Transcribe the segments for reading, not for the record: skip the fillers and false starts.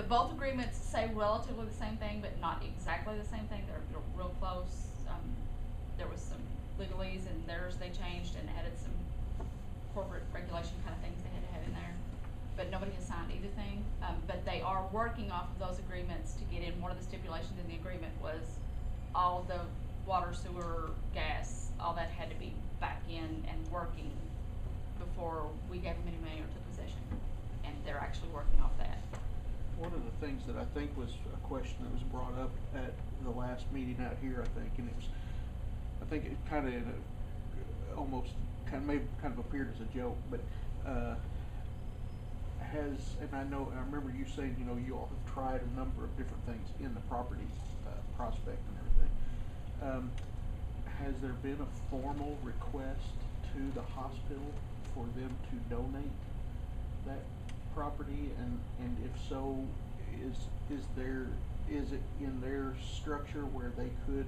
both agreements say relatively the same thing, but not exactly the same thing. They're real close. There was some legalese in theirs they changed and added some corporate regulation kind of things they had to have in there. But nobody has signed either thing. But they are working off of those agreements to get in. One of the stipulations in the agreement was all the water, sewer, gas, all that had to be back in and working before we gave them any money or took possession. And they're actually working off that. One of the things that I think was a question that was brought up at the last meeting out here, I think, and it was, I think it kind of almost kind of appeared as a joke, but and I remember you saying, you know, you all have tried a number of different things in the property prospect and everything. Has there been a formal request to the hospital for them to donate that property, and if so, is it in their structure where they could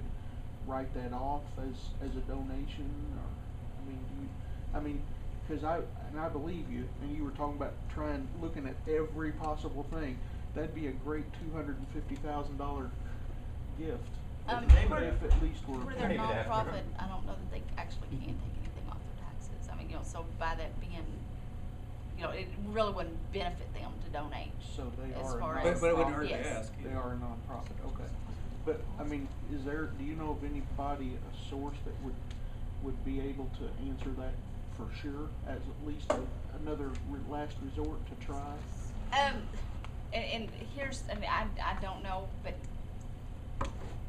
write that off as a donation? Or because I believe you, and you were talking about looking at every possible thing. That'd be a great $250,000 gift. If at least where they're nonprofit, I don't know that they actually can take anything off their taxes. I mean, you know, so by that being, you know, it really wouldn't benefit them to donate. So they as are far a as, but it wouldn't hurt yes. to ask. They are a nonprofit, okay. But I mean, do you know of anybody, a source that would be able to answer that for sure, as at least another last resort to try? And here's, I mean, I don't know, but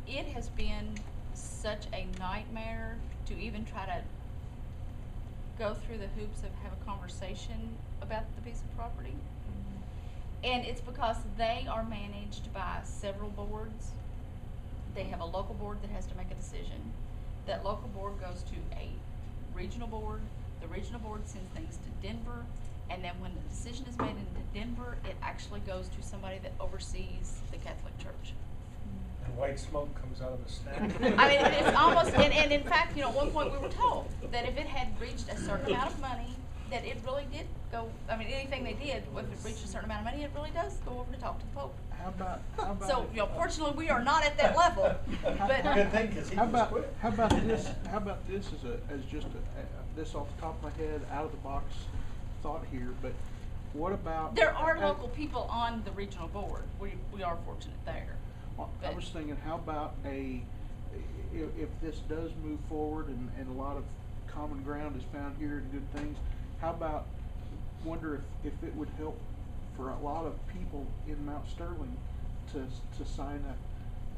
it has been such a nightmare to even try to go through the hoops of have a conversation about the piece of property. And it's because they are managed by several boards. They have a local board that has to make a decision. That local board goes to a regional board. The regional board sends things to Denver. And then when the decision is made in Denver, it actually goes to somebody that oversees the Catholic Church. And white smoke comes out of the stack. I mean, it's almost, and in fact, you know, at one point we were told that if it had reached a certain amount of money, that it really did go, I mean, anything they did, if it reached a certain amount of money, it really does go over to talk to the Pope. How about so, you know, fortunately we are not at that level. But good thing, because he was quit. How about this as just this off the top of my head, out of the box thought here, but what about... There are local people on the regional board. We are fortunate there. Well, I was thinking, how about if this does move forward and a lot of common ground is found here and good things, how about, wonder if it would help for a lot of people in Mount Sterling to sign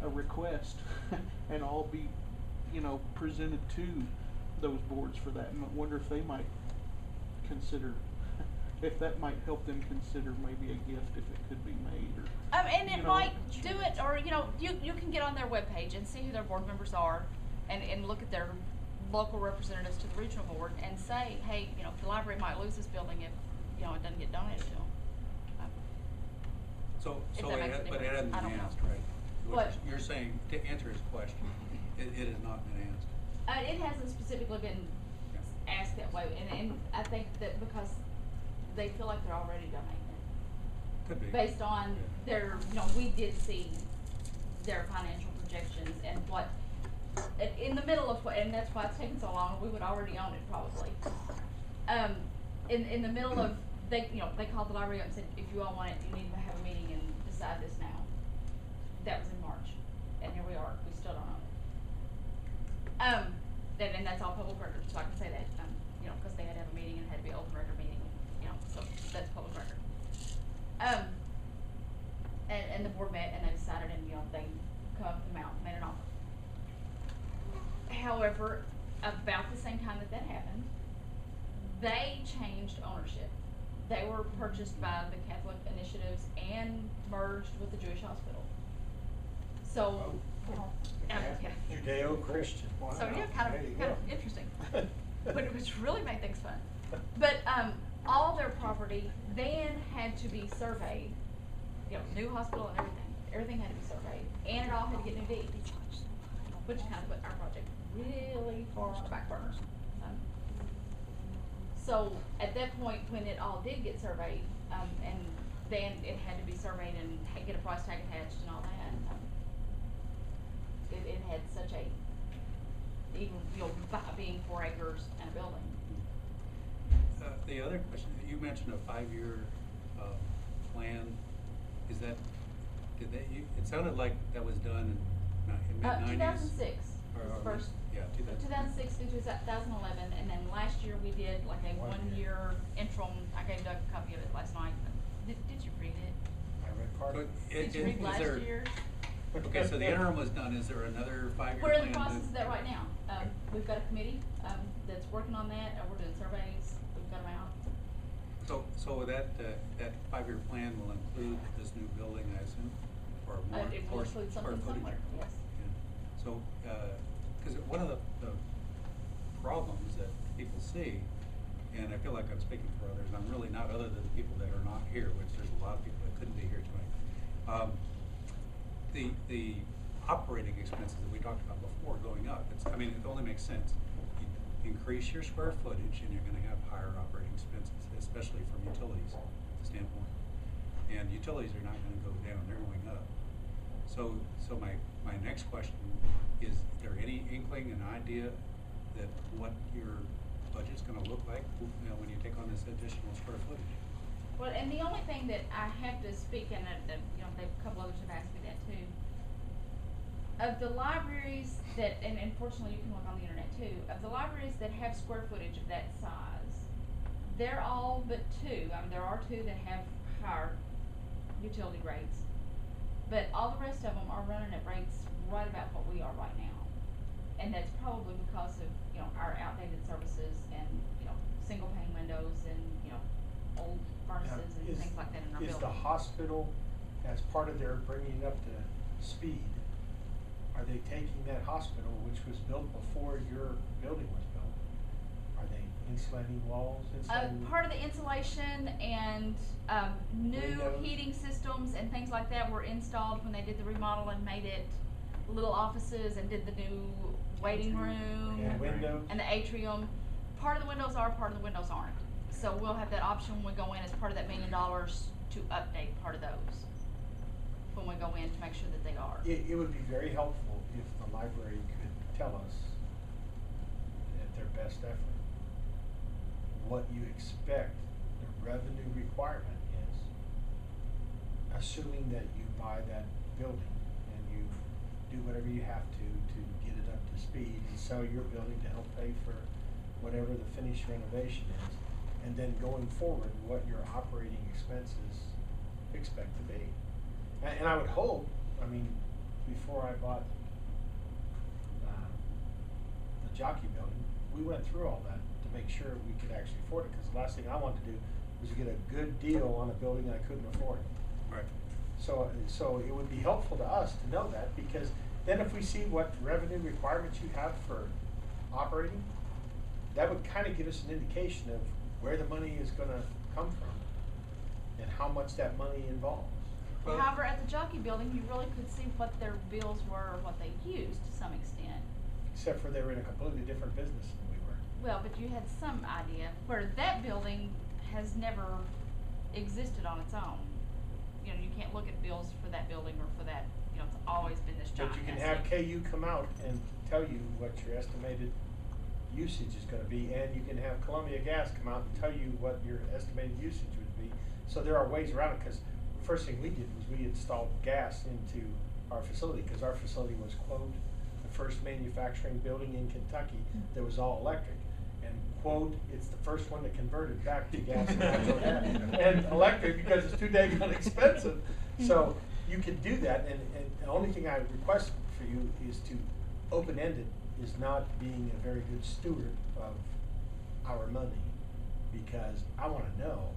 a request and all be, you know, presented to those boards for that, and I wonder if they might consider, if that might help them consider maybe a gift if it could be made, or and it might do it, or you know, you can get on their webpage and see who their board members are, and look at their local representatives to the regional board and say, hey, you know, the library might lose this building if, you know, it doesn't get donated to them. So but it hasn't been asked, right? What? You're saying, to answer his question, it has not been asked. It hasn't specifically been asked that way, and I think that because they feel like they're already donating it. Could be. Based on their, you know, we did see their financial projections and what, in the middle of what, and that's why it's taken so long, we would already own it probably. In the middle of, they called the library up and said, if you all want it, you need to have a meeting and decide this now. That was in March, and here we are, we still don't own it. And that's all public record, so I can say that, you know, because they had to have a meeting and it had to be an open record meeting, you know, so that's public record. And the board met and they decided, and you know, they come up with the amount, made an offer. However, about the same time that happened, they changed ownership. They were purchased by the Catholic Initiatives and merged with the Jewish Hospital. So, Judeo-Christian. Wow. So yeah, kind of interesting, but it was really made things fun. But all their property then had to be surveyed. You know, new hospital and everything had to be surveyed, and it all had to get new deeds, which kind of put our project really far on the back burner. So at that point, when it all did get surveyed, and then it had to be surveyed and get a price tag attached and all that. It had such a, even, being 4 acres and a building. The other question, you mentioned a 5-year, plan, is that, it sounded like that was done in mid-nineties? 2006 was the first. Yeah, 2006 through 2011, and then last year we did like a 1-year interim. I gave Doug a copy of it last night. Did you read it? I read part of it. Did you read last year? Okay, so the interim was done, is there another 5-year plan? We're in the process of that right now. We've got a committee, that's working on that, we're doing surveys, we've got them out. So that 5-year plan will include this new building, I assume, or more? It will or include square something footage? somewhere, yes. Yeah. So, cause one of the problems that people see, and I feel like I'm speaking for others, I'm really not, other than the people that are not here, which there's a lot of people that couldn't be here tonight. The operating expenses that we talked about before going up, I mean, it only makes sense. You increase your square footage and you're gonna have higher operating expenses, especially from utilities standpoint. And utilities are not gonna go down, they're going up. So my next question is there any inkling, an idea that what your budget's gonna look like, when you take on this additional square footage? Well, and the only thing that I have to speak, and a couple others have asked me that too. Of the libraries that, and unfortunately you can look on the internet too, of the libraries that have square footage of that size, they're all but 2. I mean, there are 2 that have higher utility rates, but all the rest of them are running at rates right about what we are right now. And that's probably because of, our outdated services and, single pane windows and, old furnaces and things like that in our building. Is the hospital, as part of their bringing it up to speed, are they taking that hospital, which was built before your building was built? Are they insulating walls, insulating? Part of the insulation and new Windows? heating systems and things like that were installed when they did the remodel and made it little offices and did the new waiting room And windows? and the atrium. Part of the windows are, part of the windows aren't. So we'll have that option when we go in as part of that $1 million to update part of those when we go in to make sure that they are. It would be very helpful if the library could tell us, at their best effort, what you expect the revenue requirement is, assuming that you buy that building and you do whatever you have to get it up to speed and sell your building to help pay for whatever the finished renovation is, and then going forward, what your operating expenses expect to be. And I would hope, before I bought the jockey building, we went through all that to make sure we could actually afford it, because the last thing I wanted to do was to get a good deal on a building I couldn't afford. Right. So it would be helpful to us to know that, because then if we see what revenue requirements you have for operating, that would kind of give us an indication of where the money is gonna come from and how much that money involves. Well, However, at the jockey building, you really could see what their bills were or what they used to some extent. Except for they were in a completely different business than we were. Well, but you had some idea, where that building has never existed on its own. You can't look at bills for that building or for that, it's always been this giant. But you can have KU come out and tell you what your estimated usage is gonna be, and you can have Columbia Gas come out and tell you what your estimated usage would be. So there are ways around it, because the first thing we did was we installed gas into our facility, because our facility was, quote, the first manufacturing building in Kentucky that was all electric. And, quote, it's the first one that converted back to gas and natural gas and electric, because it's too dang expensive. So you can do that, and the only thing I request for you is to open-ended is not being a very good steward of our money, because I wanna know,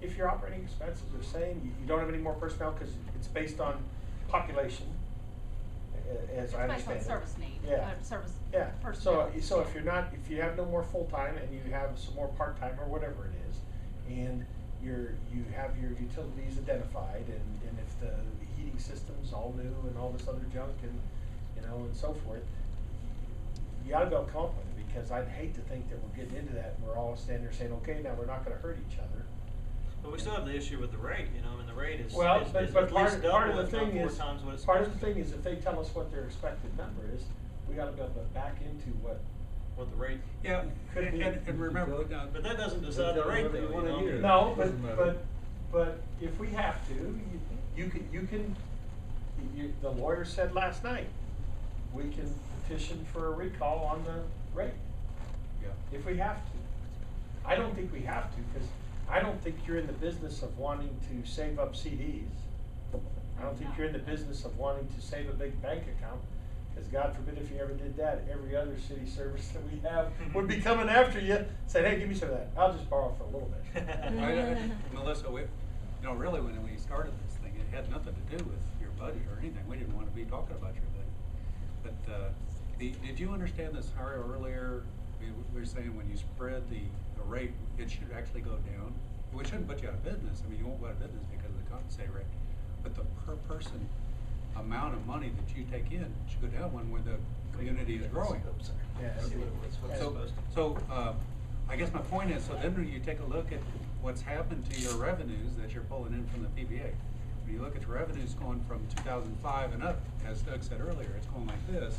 if your operating expenses are saying you don't have any more personnel because it's based on population, as I understand it. It's based on service need, Yeah. service Yeah, personnel. so if you have no more full-time and you have some more part-time or whatever it is, and you have your utilities identified, and if the heating system's all new and all this other junk and, and so forth, you ought to be able to come up with it, because I'd hate to think that we're getting into that and we're all standing there saying, okay, now we're not gonna hurt each other. But we still have the issue with the rate, you know, I mean, the rate is, Well, is but at part least of double, the if not thing 4 is, times what it's part of supposed the to thing is if they tell us what their expected number is, we gotta be able to back into what what the rate. Yeah, Could be. and remember, But that doesn't decide the rate though, you know? No, Doesn't matter. but if we have to, the lawyer said last night, we can petition for a recall on the rate, yeah. if we have to. I don't think we have to, because I don't think you're in the business of wanting to save up CDs. I don't think you're in the business of wanting to save a big bank account, because God forbid if you ever did that, every other city service that we have would be coming after you, saying, hey, give me some of that, I'll just borrow for a little bit. Melissa, you know, really, when we started this thing, it had nothing to do with your budget or anything. We didn't want to be talking about your budget. But did you understand this, Harry, earlier? We were saying when you spread the rate, it should actually go down. We shouldn't put you out of business. I mean, you won't go out of business because of the compensated rate. But the per person amount of money that you take in should go down when the community is growing. Yeah, So I guess my point is, so then when you take a look at what's happened to your revenues that you're pulling in from the PBA, when you look at your revenues going from 2005 and up, as Doug said earlier, it's going like this,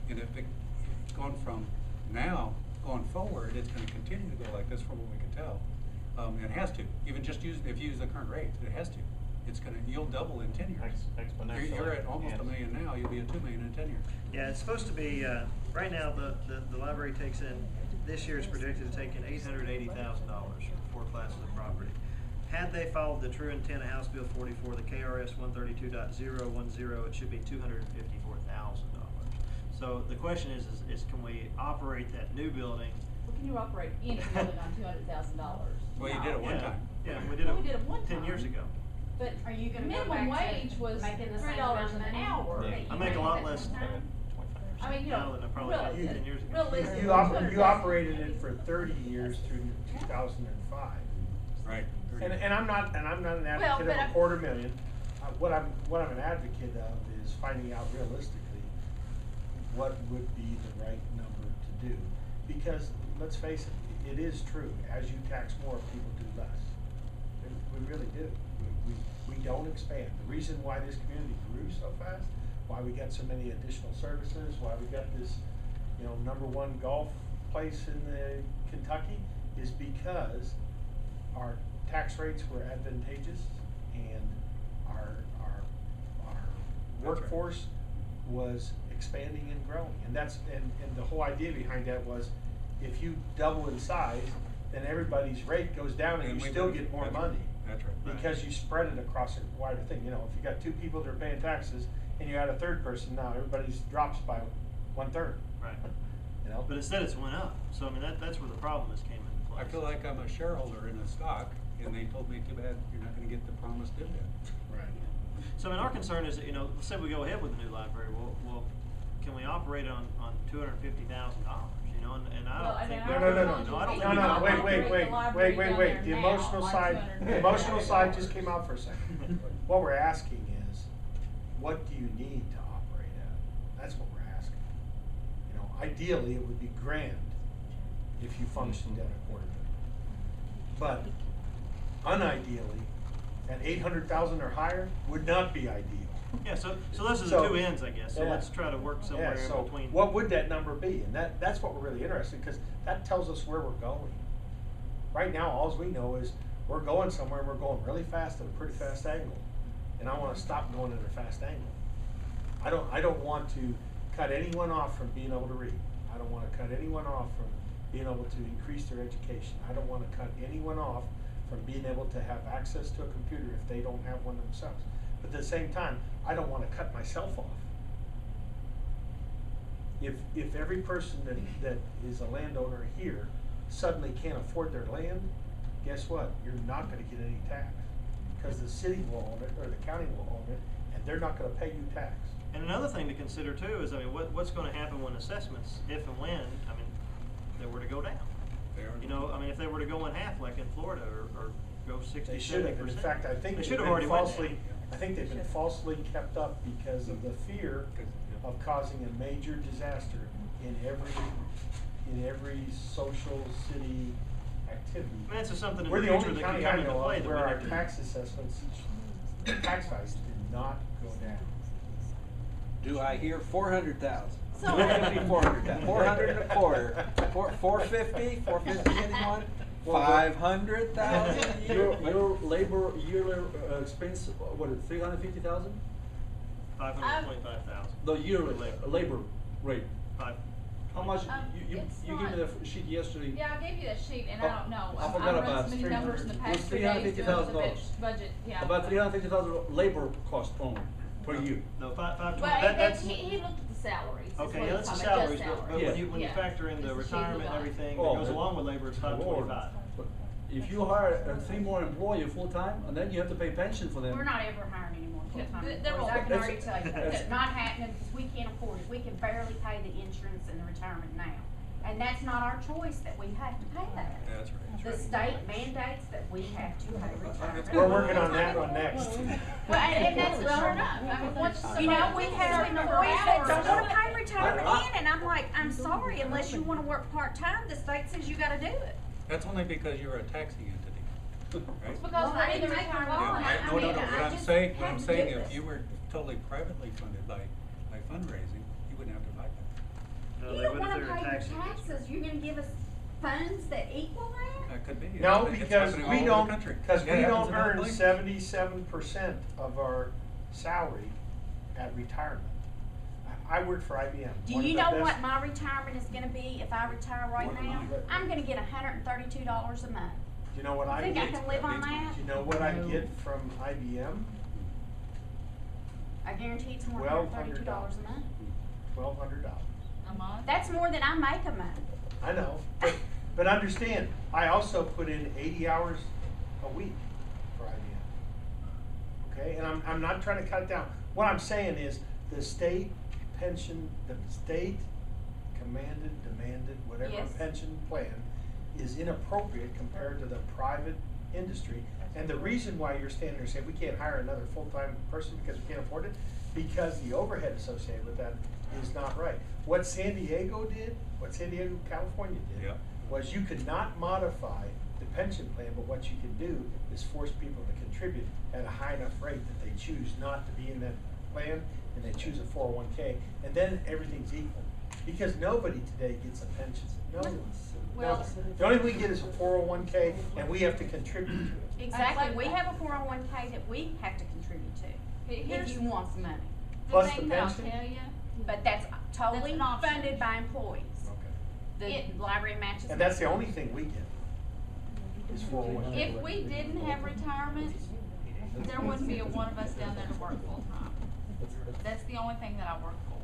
and if it's gone from now going forward, it's going to continue to go like this from what we can tell. It has to, even just if you use the current rate, it has to. It's going to, you'll double in 10 years. Exponentially. You're at almost $1 million now, you'll be at $2 million in 10 years. Yeah, it's supposed to be, right now, the library takes in, this year is predicted to take in $880,000 for 4 classes of property. Had they followed the true intent of House Bill 44, the KRS 132.010, it should be $254,000. So the question is can we operate that new building? Well, can you operate any building on $200,000? Well, you did it one time. Yeah, we we did it it one 10 years time. ago. But Are you gonna go minimum back to wage was making the same $3 amount of an money? hour. Yeah. I make a lot less. I mean, you Now know, than I probably did 10 years ago. realistically, You operated it for 30 years through 2005. Right. And I'm not an advocate but of a $250,000. What I'm an advocate of is finding out realistically what would be the right number to do. Because let's face it, it is true. As you tax more, people do less. We really do. We don't expand. The reason why this community grew so fast, why we got so many additional services, why we got this, you know, #1 golf place in the Kentucky, is because our tax rates were advantageous and our workforce was expanding and growing. And that's and the whole idea behind that was if you double in size, then everybody's rate goes down and you still get more money. That's right. Because you spread it across a wider thing. You know, if you got 2 people that are paying taxes and you add a 3rd person, now everybody's drops by 1/3. Right. You know? But instead it's went up. So I mean that's where the problem has came into play. I feel like I'm a shareholder in a stock, and they told me, too bad, you're not gonna get the promised dividend. Right. So I mean our concern is that, you know, let's say we go ahead with the new library, well can we operate on $250,000? You know, and I don't think No, we no, can. no, no. I don't No, think we no, can wait, operate. wait. The emotional side just came out for a second. What we're asking is, what do you need to operate at? That's what we're asking. You know, ideally, it would be grand if you functioned at a $250,000. But unideally, at 800,000 or higher would not be ideal. Yeah, so those are the So- 2 ends, I guess. So Yeah. let's try to work somewhere Yeah, so in between. what would that number be? And that's what we're really interested in, because that tells us where we're going. Right now, all we know is we're going somewhere and we're going really fast at a pretty fast angle. And I want to stop going at a fast angle. I don't want to cut anyone off from being able to read. I don't want to cut anyone off from being able to increase their education. I don't want to cut anyone off from being able to have access to a computer if they don't have one themselves. But at the same time, I don't want to cut myself off. If every person that is a landowner here suddenly can't afford their land, guess what? You're not going to get any tax, because the city will own it or the county will own it, and they're not going to pay you tax. And another thing to consider too is, I mean, what's going to happen when assessments, if and when, I mean, they were to go down. They are. You know, I mean, if they were to go in half like in Florida or go 60, They should have. 70%. In fact, I think they they've should have been already went falsely. down. I think they've been falsely kept up because of the fear of causing a major disaster in every social city activity. I mean, that's something in We're the the future only that could county I come into know play of that where we our need to- tax assessments, tax values did not go down. Do I hear 400,000? So- It'll be 400,000. 400 and a quarter. 450? 450 anyone? 500,000? Your labor yearly expense, what is it, 350,000? 525,000. The yearly labor rate. Five. How much, you It's gave me not- the sheet yesterday. Yeah, I gave you that sheet, and Oh, I don't know. I I've forgot run about so many numbers in the 300. past 2 days doing the $350,000. budget, yeah. About 350,000 labor cost only per year. No, five Well, twenty, that's. he looked at the salaries. is Okay, what yeah, he's that's the talking about, just salaries, but when salaries. you Yeah. factor in the It's the sheet we retirement and got. everything Oh, that goes along with labor, it's Lord. 525. But if you hire 3 more employees full-time, and then you have to pay pension for them. We're not ever hiring any more full-time They're employees, I can all- already tell you, that's- that's not happening because we can't afford it, we can barely pay the insurance and the retirement now. And that's not our choice that we have to pay that. Yeah, that's right. The state mandates that we have to pay retirement. We're working on that one next. Well, and that's fair enough. I mean, once You know, somebody we works a have certain number of employees that hours- don't wanna pay retirement in, and I'm like, I'm sorry, unless you wanna work part-time, the state says you gotta do it. That's only because you're a taxing entity, right? It's because Well, we're I in the didn't make the retirement. law, Yeah, and plan. I no, mean, what I I'm just saying, had to do if this. you were totally privately funded by fundraising, you wouldn't have to buy that. No, You they don't would if wanna they were pay your taxing taxes, district. you're gonna give us funds that equal that? That could be. No, It's because happening all we over the don't, country. because Yeah, we it happens don't in other earn places. 77% of our salary at retirement. I worked for IBM. Do one of you the know best- what my retirement is gonna be if I retire right What now? amount? I'm gonna get $132 a month. Do you know what You I think I get? can live on that? Do you know what I get from IBM? I guarantee it's more than $1,200. $132 a month. $1,200. A month. That's more than I make a month. I know, but understand, I also put in 80 hours a week for IBM. Okay, and I'm not trying to cut it down. What I'm saying is the state pension, the state demanded, whatever Yes. pension plan is inappropriate compared to the private industry. And the reason why you're standing there saying we can't hire another full-time person because we can't afford it, because the overhead associated with that is not right. What San Diego did, what San Diego, California did, Yep. was you could not modify the pension plan, but what you can do is force people to contribute at a high enough rate that they choose not to be in that plan, and they choose a 401k, and then everything's equal. Because nobody today gets a pension, no one. Well- Nobody. The only thing we get is a 401k, and we have to contribute to it. Exactly, we have a 401k that we have to contribute to, if Here's you want some money. Plus the the thing that I'll pension? tell you, But that's totally an option. funded by employees. Okay. The library matches. And that's the only thing we get, is 401k. if we didn't have retirement, there wouldn't be a one of us down there to work full time. That's the only thing that I work for.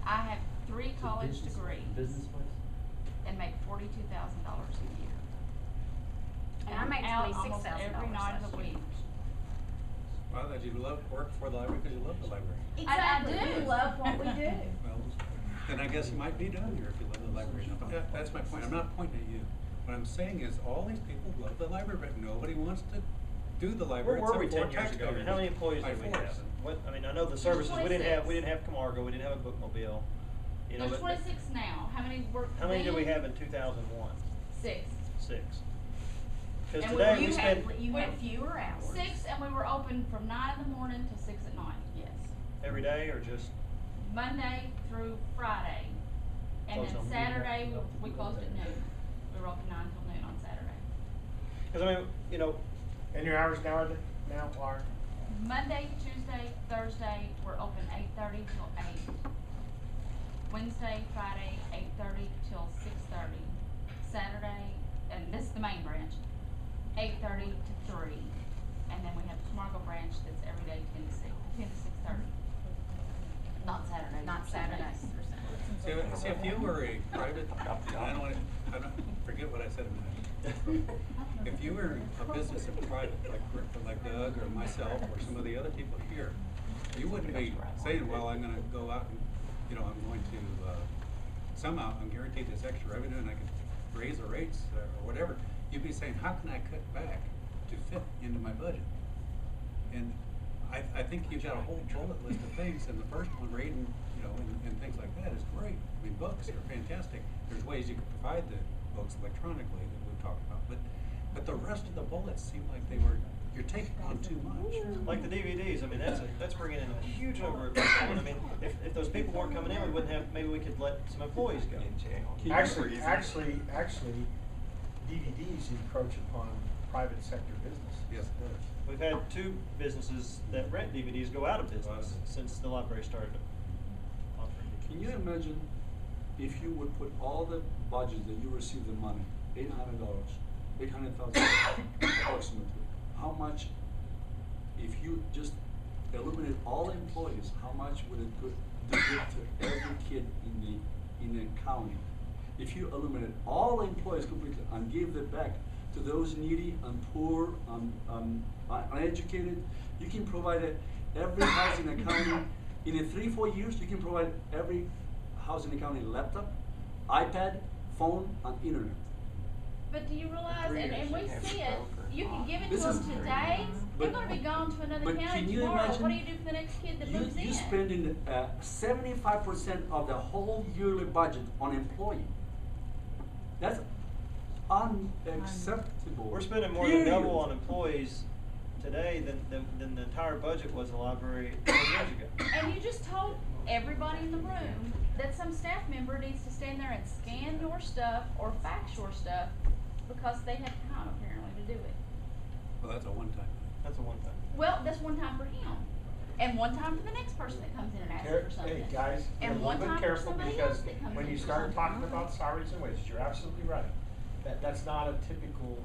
I have 3 college degrees and make $42,000 a year. And I make I'm out $26,000 almost every night of the last year. week. Well, that you work for the library because you love the library. Exactly, I do. we love what we do. Well, then I guess you might be down here if you love the library. Now, but that's my point. I'm not pointing at you. What I'm saying is all these people love the library, but nobody wants to do the library. Where were we except 10 for years ago? I mean, taxpayers how many employees by did we force. have? What, I mean, I know the services, we didn't have Camargo, we didn't have a bookmobile. You know, There's but 26 now. How many work how many did we then? have in 2001? 6. 6. Because And today You we had, spend you had fewer hours. 6, and we were open from 9 in the morning till 6 at night. Yes. every day or just, Monday through Friday. And So then it's on Saturday, we closed at noon. We were open 9 till noon on Saturday. because I mean, you know, And your hours now are? Monday, Tuesday, Thursday, we're open 8:30 till 8. Wednesday, Friday, 8:30 till 6:30. Saturday, and this is the main branch, 8:30 to 3. And then we have the Camargo branch that's every day 10 to 6:30. Not Saturdays. Not Saturdays. See, if you were a private, I don't forget what I said a minute. If you were a business in private, like Doug or myself or some of the other people here, you wouldn't be saying, well, I'm gonna go out and, I'm going to, somehow, I'm guaranteed this extra revenue and I can raise the rates or whatever. You'd be saying, how can I cut back to fit into my budget? And I think you've got a whole bullet list of things, and the first one, reading, and things like that is great. I mean, books are fantastic. There's ways you can provide the books electronically that we've talked about, but the rest of the bullets seem like you're taking on too much. Like the DVDs, I mean, that's bringing in a huge number of people, and I mean, if those people weren't coming in, we wouldn't have, maybe we could let some employees go. Actually, DVDs encroach upon private sector business. Yes, it does. We've had 2 businesses that rent DVDs go out of business since the library started offering. Can you imagine if you would put all the budgets that you receive the money, $800, $800,000 approximately, how much, if you just eliminate all employees, how much would it do good to every kid in the county? If you eliminate all employees completely and give it back to those needy and poor and uneducated, you can provide every house in the county, in 3-4 years, you can provide every house in the county laptop, iPad, phone, and internet. But do you realize, and we see it, you can give it to This them is- today, they're but- gonna be gone to another but county can you tomorrow. imagine- What do you do for the next kid that moves in? You spending 75% of the whole yearly budget on employee. That's unacceptable. We're spending more than double on employees today than the entire budget was in the library 10 years ago. And you just told everybody in the room that some staff member needs to stand there and scan your stuff or fax your stuff because they have time apparently to do it. Well, that's a one-time thing. That's a one-time. Well, that's one time for him, and one time for the next person that comes in and asks for something. Hey, guys, be a And little one bit time for careful somebody because else that comes when in you for start something. talking about salaries and wages, you're absolutely right. That's not a typical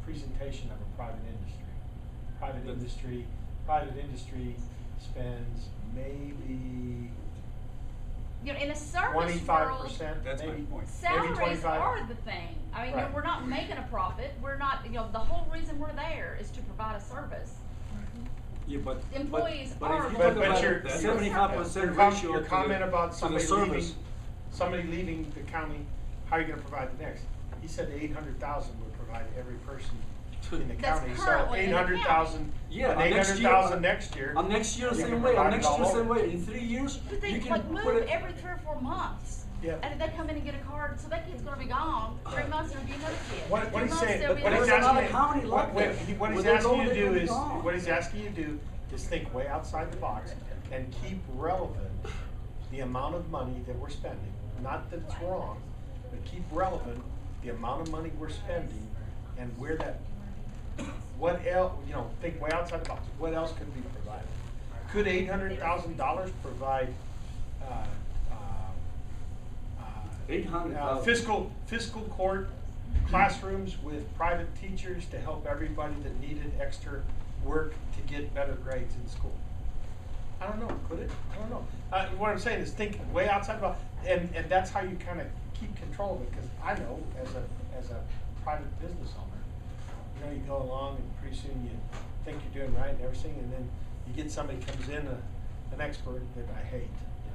presentation of a private industry. Private industry spends maybe You know, in a service 25%, world, That's my maybe. point. salaries 25. are the thing. I mean, Right. we're not making a profit. We're not, the whole reason we're there is to provide a service. Yeah, but Employees but are if you the talk But about your- 75% your ratio your to comment the, about to the somebody service. leaving the county, how are you gonna provide the next? He said 800,000 would provide every person in the That's county, so currently in the county. 800,000, Yeah, and and next year, 800,000 next year. And next year you same can way, provide and it next all year same over. way. In 3 years, But they you can like put move it. every 3 or 4 months. Yeah. And if they come in and get a card, so that kid's gonna be gone. 3 months, there'll be another kid. What 3 he's months, saying, there'll be what There's he's another another kid. asking, county like what that. he's Where they asking know you to they're do gonna be is, gone. what he's asking you to do is think way outside the box and keep relevant the amount of money that we're spending. Not that it's wrong, but keep relevant the amount of money we're spending and where that, what else, think way outside the box. What else could be provided? Could $800,000 provide, 800,000. fiscal court classrooms with private teachers to help everybody that needed extra work to get better grades in school? I don't know, could it? I don't know. What I'm saying is think way outside the box, and that's how you kind of keep control of it, because I know as a private business owner, you go along and pretty soon you think you're doing right and everything, and then you get somebody comes in, an expert that I hate,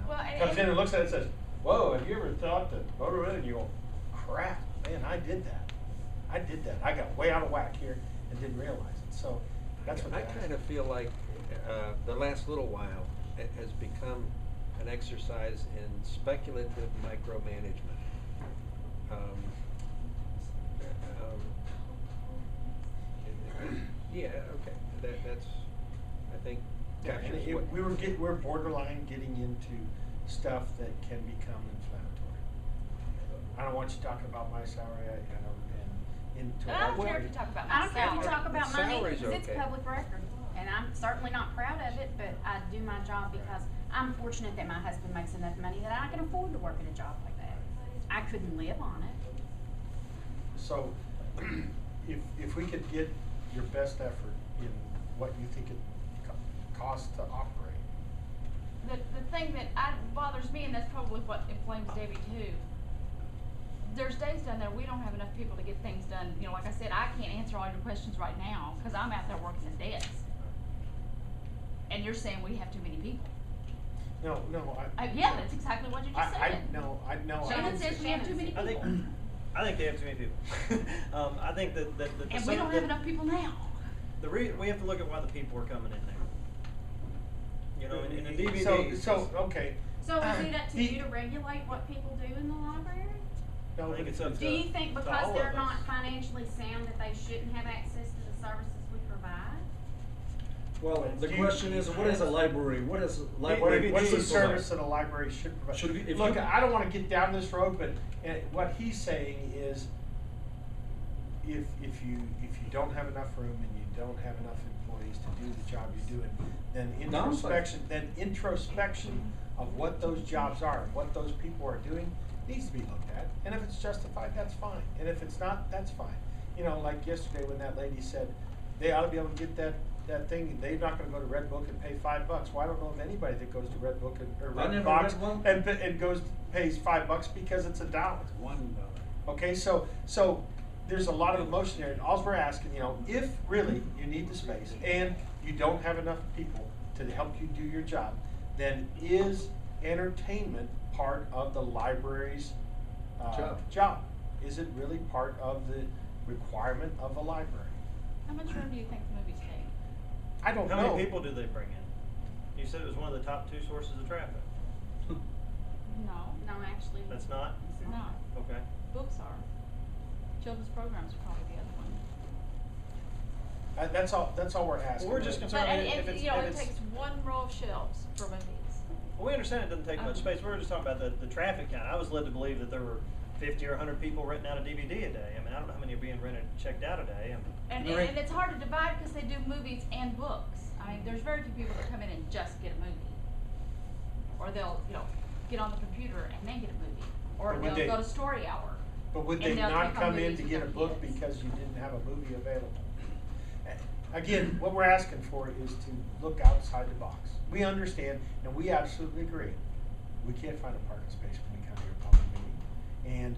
Well, and- comes in and looks at it and says, whoa, have you ever thought that voter in? And you go, crap, man, I did that. I got way out of whack here and didn't realize it. So that's what I that kind of feel like the last little while it has become an exercise in speculative micromanagement. Yeah, okay, that's, I think, Yeah, and captures what. we're borderline getting into stuff that can become inflammatory. I don't want you talking about my salary, and into. I don't care if you talk about I my don't care if you salary. talk about The money, salary's because it's okay. public record. And I'm certainly not proud of it, but I do my job because I'm fortunate that my husband makes enough money that I can afford to work at a job like that. I couldn't live on it. So, if we could get your best effort in what you think it costs to operate. The thing that bothers me, and that's probably what inflames Debbie too, there's days down there we don't have enough people to get things done. Like I said, I can't answer all your questions right now because I'm out there working the desk. And you're saying we have too many people. No, Yeah, that's exactly what you just said. I know. Shannon says we have too many I think, people. I think they have too many people. I think that the And we don't have enough people now. we have to look at why the people are coming in there. In the DVD. So, okay. So is it up to the- you to regulate what people do in the library? No, I think it's up to. Do you think to because all they're of not us. financially sound that they shouldn't have access to the services we provide? Well, the Do you- question is, what is a library? What is library? What's the DVD service provide? that a library should provide? Should we- if Look, you- I don't wanna get down this road, but what he's saying is, if you don't have enough room and you don't have enough employees to do the job you're doing, then introspection of what those jobs are and what those people are doing needs to be looked at. And if it's justified, that's fine. And if it's not, that's fine. You know, like yesterday when that lady said they ought to be able to get that thing, they're not gonna go to Red Book and pay $5. Well, I don't know of anybody that goes to Red Book or I Red never Box read one. and pays $5 because it's $1. $1. Okay, so there's a lot of emotion there, and all we're asking, you know, if really you need the space and you don't have enough people to help you do your job, then is entertainment part of the library's job? Is it really part of the requirement of a library? How much room do you think the movies take? I don't know. How many people do they bring in? You said it was one of the top 2 sources of traffic. No, No, actually. That's not? It's not. no. Okay. Books are. Children's programs are probably the other one. That's all we're asking. Well, we're just concerned. But, if and, it's- you know, if it it's- takes one row of shelves for movies. Well, we understand it doesn't take much space. We were just talking about the traffic count. I was led to believe that there were 50 or 100 people renting out a DVD a day. I mean, I don't know how many are being rented, checked out a day. And it's hard to divide because they do movies and books. I mean, there's very few people that come in and just get a movie. Or they'll, you know, get on the computer and then get a movie. Or But would they'll they- go to story hour. But would and they they'll not click on come in movies to with get a their book kids. because you didn't have a movie available? Again, what we're asking for is to look outside the box. We understand, and we absolutely agree. We can't find a parking space when we come here to a public meeting. And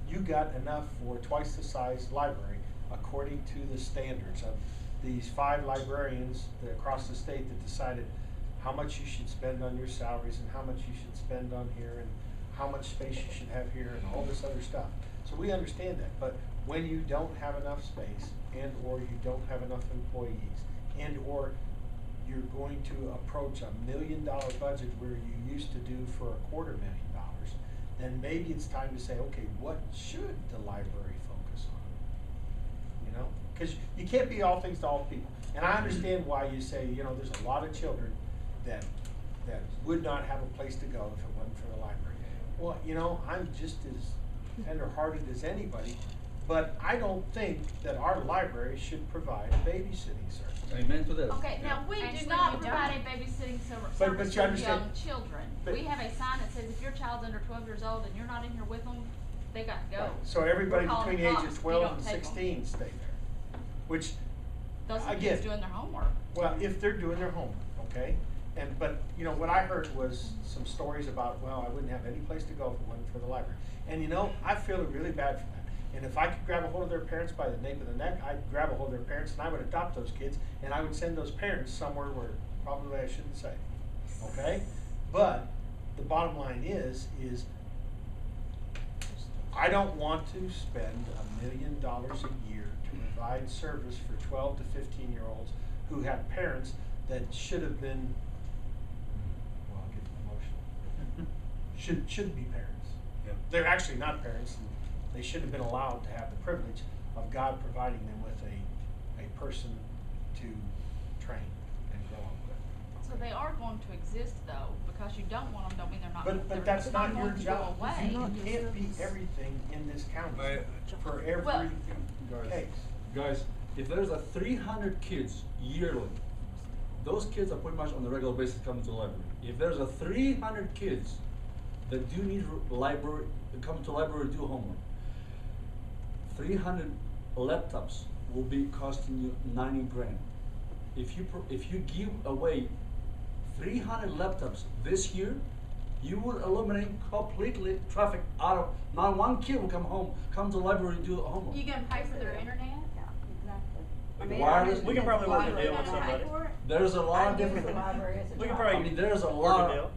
you got enough for twice the size library according to the standards of these 5 librarians across the state that decided how much you should spend on your salaries and how much you should spend on here and how much space you should have here and all this other stuff. So we understand that, but when you don't have enough space and or you don't have enough employees and or you're going to approach $1 million budget where you used to do for $250,000, then maybe it's time to say, okay, what should the library focus on? You know, because you can't be all things to all people. And I understand why you say, you know, there's a lot of children that would not have a place to go if it wasn't for the library. Well, you know, I'm just as tender-hearted as anybody, but I don't think that our library should provide a babysitting service. Amen to that. Okay, now we Actually, do not we provide a don't. babysitting But service you for understand- young children. but- We have a sign that says if your child's under 12 years old and you're not in here with them, they got to go. So everybody We're calling between the the age cops of if you 12 don't and take 'em. 16 stay there, which, Those are again, kids doing their homework. well, if they're doing their homework, okay? But, you know, what I heard was some stories about, well, I wouldn't have any place to go if it wasn't for the library. And you know, I feel really bad for that. And if I could grab a hold of their parents by the nape of the neck, I'd grab a hold of their parents and I would adopt those kids and I would send those parents somewhere where probably I shouldn't say, okay? But the bottom line is I don't want to spend $1 million a year to provide service for 12 to 15-year-olds who have parents that should have been, well, I'll get emotional, should be parents. Yeah. They're actually not parents, and they should have been allowed to have the privilege of God providing them with a person to train and grow up with. So they are going to exist though, because you don't want them, don't mean they're not. they're But that's not your going to job. go away. You can't be everything in this county for every Well- case. Guys, if there's 300 kids yearly, those kids are pretty much on a regular basis coming to the library. If there's 300 kids that do need library, come to the library to do homework, 300 laptops will be costing you $90,000. If you give away 300 laptops this year, you will eliminate completely traffic out of, not one kid will come to the library to do homework. You gonna pay for their internet? Yeah, exactly. I mean, wireless. We can probably work a Library deal with gonna pay somebody. for it? There's a lot I of give different. the library as a We can job. probably I mean, there's a work lot. a deal.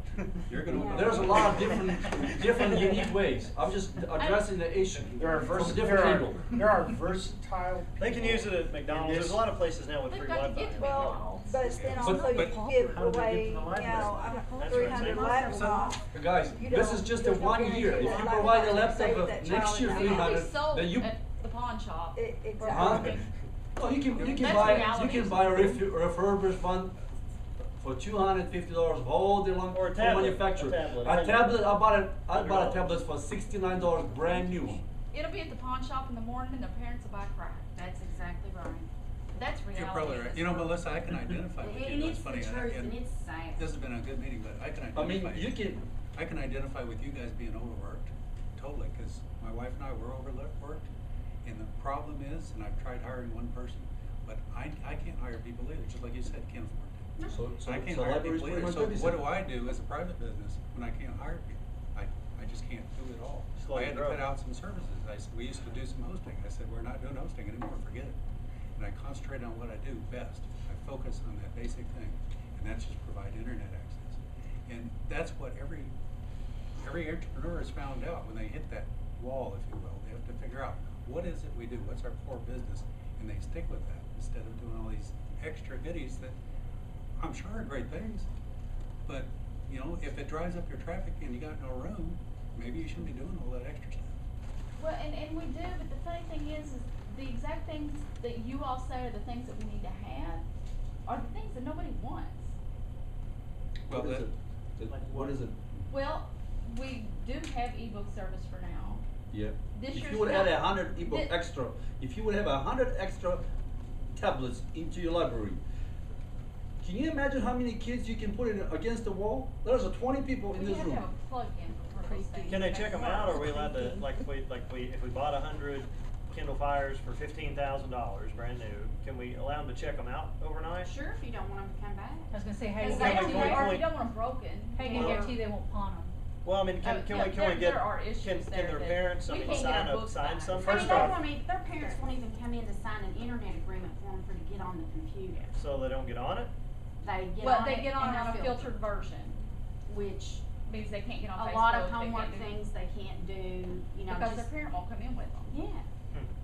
You're gonna. There's a lot of different unique ways. I'm just addressing the issue There are from a there different are, angle. there are versatile. They can use it at McDonald's. There's a lot of places now with They've free got to Wi-Fi. get to Well, but then But- also you but- give How do they get away, to the library? That's 300 right. laptops. Guys, You this don't- is just a there's no 1 year. guarantee If that you provide a laptop laptop will of save that next child year in It can be 300, sold then you. at the pawn shop. for Huh? Exactly. No, you can That's buy reality. a refurbished one for $250 all day long Or a from tablet, manufacturer. a tablet. I bought a $100. tablet for $69 brand new one. It'll be at the pawn shop in the morning and their parents will buy crack. That's exactly right. That's reality. You're probably in right. this You know, world. Melissa, I can identify with you. And It's it's the funny. truth, and it's sad. This has been a good meeting, but I can I identify. mean, you can. I can identify with you guys being overworked, totally, because my wife and I were overworked, and the problem is, and I've tried hiring one person, but I can't hire people either, just like you said, can't afford to. So I can't so hire library's people pretty either, much so what do babysitting. I do as a private business when I can't hire people? I just can't do it all. Slow I had to growth. cut out some services, we used to do some hosting, I said, we're not doing hosting anymore, forget it. And I concentrate on what I do best, I focus on that basic thing, and that's just provide internet access. And that's what every entrepreneur has found out when they hit that wall, if you will. They have to figure out, what is it we do, what's our core business, and they stick with that instead of doing all these extra goodies that I'm sure are great things, but you know, if it drives up your traffic and you got no room, maybe you shouldn't be doing all that extra stuff. Well, and we do, but the funny thing is the exact things that you all say are the things that we need to have are the things that nobody wants. Well, What is that- it? Like What is it? Well, we do have ebook service for now. Yeah. This If year's you would add not- 100 ebook thi- extra, if you would have 100 extra tablets into your library, can you imagine how many kids you can put in against the wall? There's 20 people in We this have to room. have a plug-in for those things. Can they check them out, or are we allowed to, if we bought 100 Kindle Fires for $15,000, brand new, can we allow them to check them out overnight? Sure, if you don't want them to come back. I was gonna say, hey, Because Well, they can we- don't, can or we- if you don't want them broken. hey, you know. guarantee they won't pawn them. Well, I mean, can yeah, we there get, are issues can there their that parents, I we mean, can't get our books sign back. something? I mean, First they off- won't even, their parents won't even come in to sign an internet agreement for them to get on the computer. So they don't get on it? They get Well, on they it get on and it on a they're filtered version, which means they can't get on a Facebook. lot of they can't homework do- things they can't do, you know, Because just, their parent won't come in with them. yeah.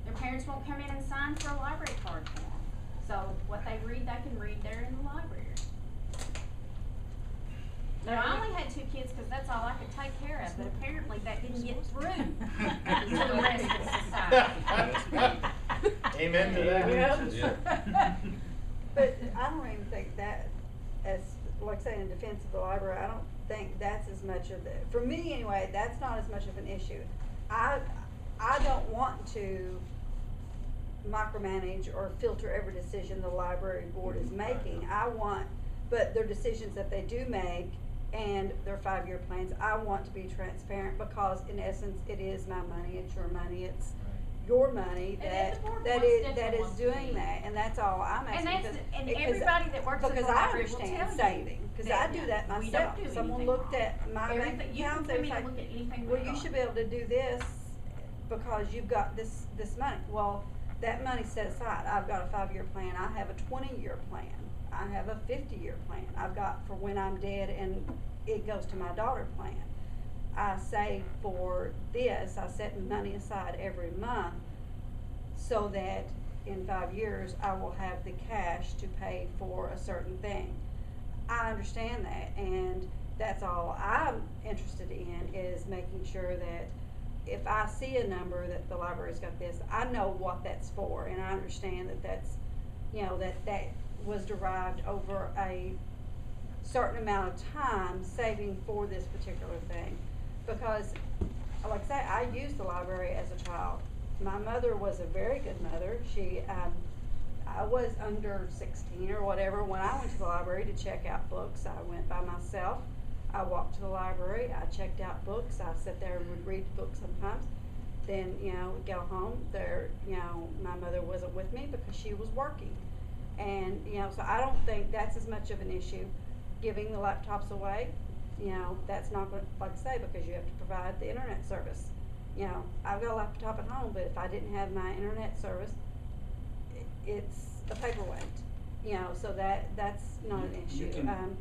Their parents won't come in and sign for a library card for them. So what they read, they can read there in the library. Now, I only had 2 kids because that's all I could take care of, but apparently that didn't get through to the rest of society. Amen to that. Yeah. But I don't even think that, as, like saying in defense of the library, I don't think that's as much of the, for me anyway, that's not as much of an issue. I don't want to micromanage or filter every decision the library board is making. I want, but their decisions that they do make and their 5-year plans, I want to be transparent because in essence, it is my money, it's your money, it's your money And that, the board that wants is, definitely that is wants to doing be. that, and that's all I'm asking. And that's, because- and because- everybody that works at the because I library will understand tell you saving, cause I do that we myself. don't do Someone anything looked wrong. at my bank Everything- you can account, they come was in and like, look at anything well, we you got. should be able to do this because you've got this money. Well, that money's set aside. I've got a 5-year plan, I have a 20-year plan, I have a 50-year plan. I've got for when I'm dead and it goes to my daughter plan. I save for this, I set money aside every month so that in 5 years I will have the cash to pay for a certain thing. I understand that, and that's all I'm interested in is making sure that if I see a number that the library's got this, I know what that's for, and I understand that that's, you know, that was derived over a certain amount of time saving for this particular thing. Because, like I say, I used the library as a child. My mother was a very good mother. I was under 16 or whatever when I went to the library to check out books. I went by myself. I walked to the library. I checked out books. I sat there and would read the book sometimes. Then, you know, we'd go home. My mother wasn't with me because she was working. And, so I don't think that's as much of an issue. Giving the laptops away, that's not going to, like I say, because you have to provide the internet service. I've got a laptop at home, but if I didn't have my internet service, it's a paperweight, so that's not an You issue. can-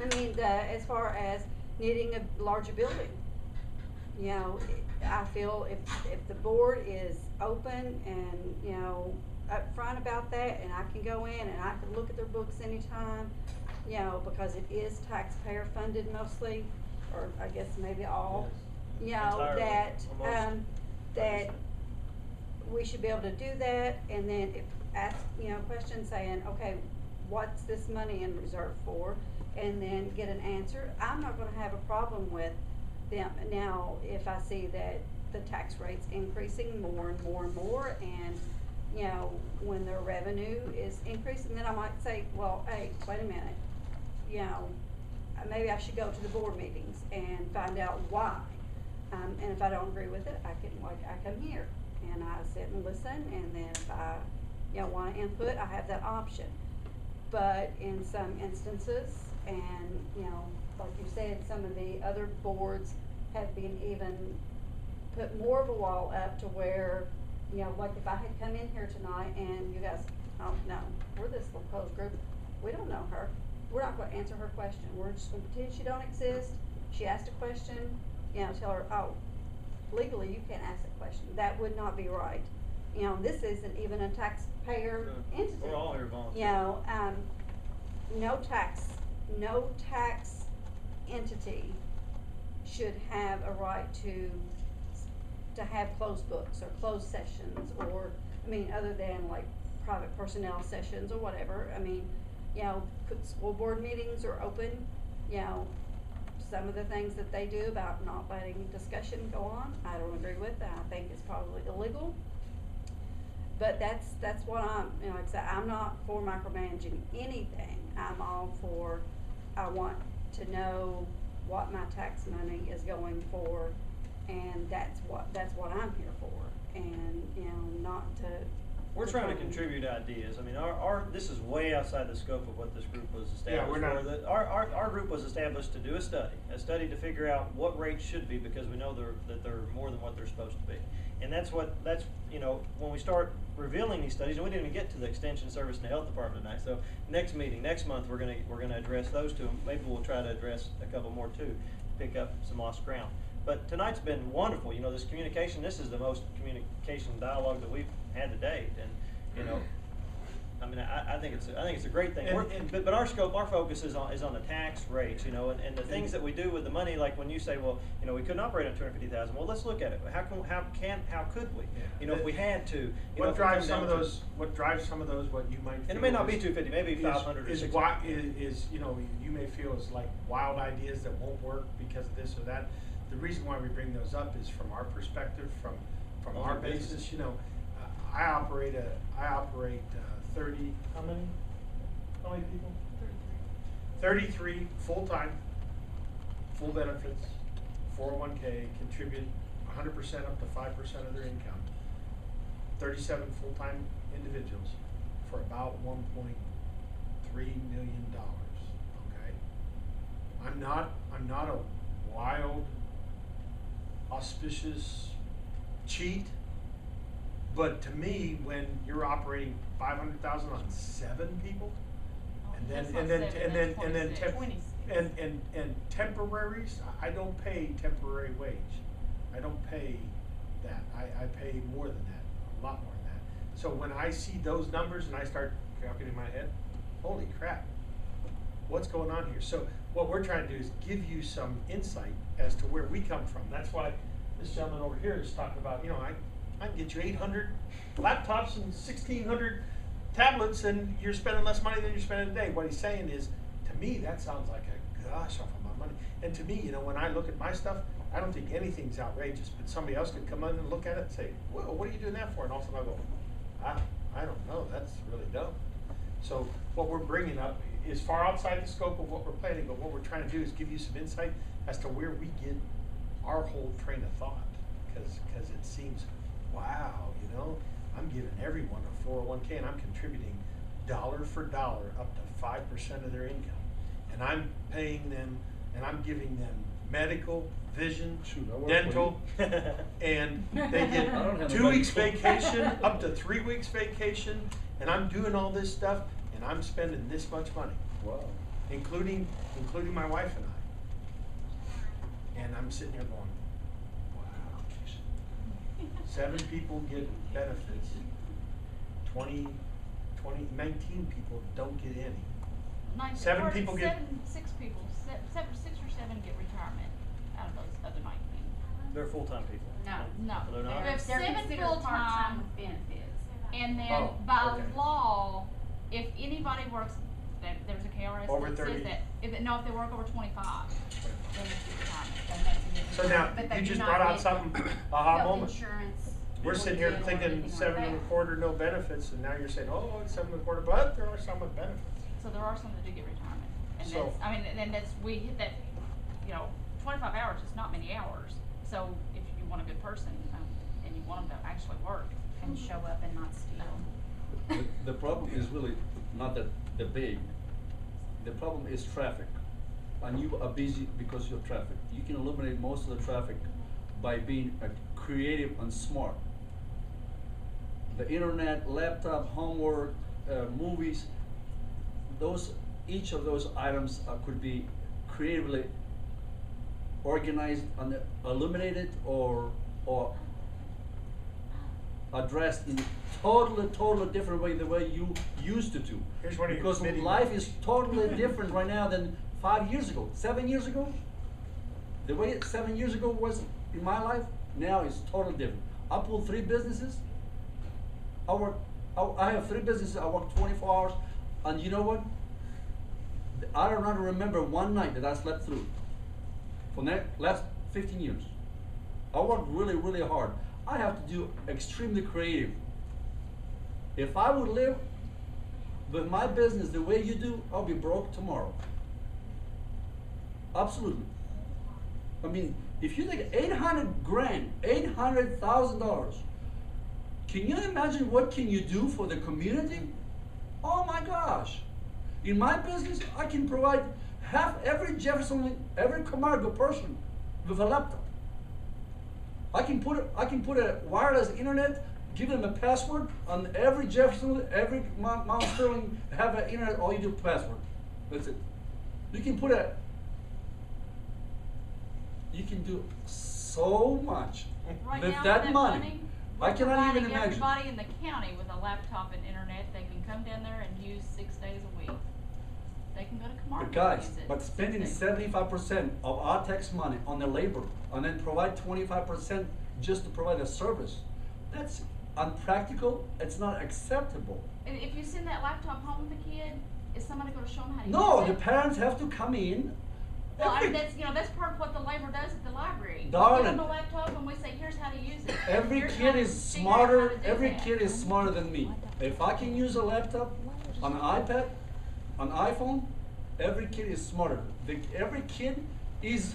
I mean, as far as needing a larger building, I feel if the board is open and, upfront about that, and I can go in and I can look at their books anytime, because it is taxpayer funded mostly, or I guess maybe all, Entirely, that, almost. that we should be able to do that, and then if, ask, questions saying, okay, what's this money in reserve for? And then get an answer. I'm not gonna have a problem with them. Now, if I see that the tax rate's increasing more and more and more, and, when their revenue is increasing, then I might say, well, hey, wait a minute, maybe I should go to the board meetings and find out why. And if I don't agree with it, I come here and I sit and listen, and then if I, want input, I have that option. But in some instances, and, like you said, some of the other boards have been even put more of a wall up to where, like if I had come in here tonight and you guys, oh, no, we're this little closed group, we don't know her. We're not gonna answer her question. We're just gonna pretend she don't exist. She asked a question, tell her, oh, legally you can't ask that question. That would not be right. This isn't even a taxpayer entity. We're all here volunteering. No tax entity should have a right to have closed books or closed sessions, or, other than like private personnel sessions or whatever. School board meetings are open, some of the things that they do about not letting discussion go on, I don't agree with, and I think it's probably illegal. But that's what like I said, I'm not for micromanaging anything. I'm all for, I want to know what my tax money is going for, and that's what I'm here for, and, not to. We're trying to contribute ideas. This is way outside the scope of what this group was established we're not. for. Our group was established to do a study to figure out what rates should be, because we know that they're more than what they're supposed to be. And that's when we start revealing these studies, and we didn't even get to the extension service and the health department tonight. So next month, we're gonna address those two. Maybe we'll try to address a couple more too, pick up some lost ground. But tonight's been wonderful. This communication, this is the most communication dialogue that we've had to date. And, I think it's a great thing. But our scope, our focus is on the tax rates, and the things that we do with the money. Like when you say, well, we couldn't operate on 250,000. Well, let's look at it. How could we? If we had to. What drives some of those? What you might. And it may not be 250, maybe 500 or 600. You may feel it's like wild ideas that won't work because of this or that. The reason why we bring those up is from our perspective, from our basis. I operate 30. How many people? 33 full-time, full benefits, 401k, contribute 100% up to 5% of their income. 37 full-time individuals for about $1.3 million. Okay, I'm not a wild, auspicious cheat. But to me, when you're operating 500,000 on 7 people, and temporaries, I don't pay temporary wage. I don't pay that. I pay more than that, a lot more than that. So when I see those numbers and I start calculating in my head, holy crap, what's going on here? So what we're trying to do is give you some insight as to where we come from. That's why this gentleman over here is talking about, I can get you 800 laptops and 1,600 tablets, and you're spending less money than you're spending today. What he's saying is, to me, that sounds like a gosh awful amount of money. And to me, when I look at my stuff, I don't think anything's outrageous. But somebody else could come in and look at it and say, "Well, what are you doing that for?" And all of a sudden I go, I don't know. That's really dumb. So what we're bringing up is far outside the scope of what we're planning, but what we're trying to do is give you some insight as to where we get our whole train of thought, because it seems. Wow, I'm giving everyone a 401k and I'm contributing dollar for dollar up to 5% of their income. And I'm paying them and I'm giving them medical, vision, dental, and they get 2 weeks vacation, up to 3 weeks vacation, and I'm doing all this stuff, and I'm spending this much money, Wow. including my wife and I. And I'm sitting here going, wow. 7 people get benefits, 19 people don't get any. 7 people get. 6 people, 6 or 7 get retirement out of those other 19. They're full-time people. No. No, They're not? we have They're 7 considered full-time, part-time with benefits. and then Oh, by okay. law, if anybody works, there's a KRS Over that 30. says that, if they work over 25, then it's get retirement, then that's a different. So now, But they you do just not brought out get something, aha health moment. insurance. We're sitting here or thinking anything 7 like and a that. quarter, no benefits, and now you're saying, oh, it's 7 and a quarter, but there are some with benefits. So there are some that do get retirement, and So- that's, I mean, and then that's, we hit that, 25 hours is not many hours, so if you want a good person, and you want them to actually work. And show up and not steal. The problem is really not that the big. The problem is traffic. And you are busy because of traffic. You can eliminate most of the traffic by being creative and smart. The internet, laptop, homework, movies, each of those items could be creatively organized and eliminated or addressed in totally different way the way you used to do. Here's one of your Because committee life members. is totally different right now than 5 years ago, 7 years ago. The way 7 years ago was in my life, now is totally different. I pulled 3 businesses. I have 3 businesses, I work 24 hours, and you know what? I don't remember one night that I slept through for the last 15 years. I work really hard. I have to do extremely creative. If I would live with my business the way you do, I'll be broke tomorrow. Absolutely. I mean, if you take 800 grand, $800,000, can you imagine what can you do for the community? Oh my gosh. In my business, I can provide every every Camargo person with a laptop. I can put a wireless internet, give them a password, and every Jeffersonville, every Mount Sterling have an internet, all you do password. That's it. You can do so much Right with now, that with money. I cannot even providing imagine. everybody in the county with a laptop and internet, they can come down there and use 6 days a week. They can go to Camargo But guys, and use it. but spending 6 days. 75% of our tax money on the labor and then provide 25% just to provide a service, that's unpractical, it's not acceptable. And if you send that laptop home with the kid, is somebody gonna show them how to use it? No, the parents have to come in. Well, I mean, Every- that's part of what the labor does at the library. We Darling. give them a laptop and we say, here's how to use it. Every Here's kid how to is figure out how to smarter, do every that. kid is smarter than me. If I can use a laptop, an iPad, an iPhone, every kid is smarter. Every kid is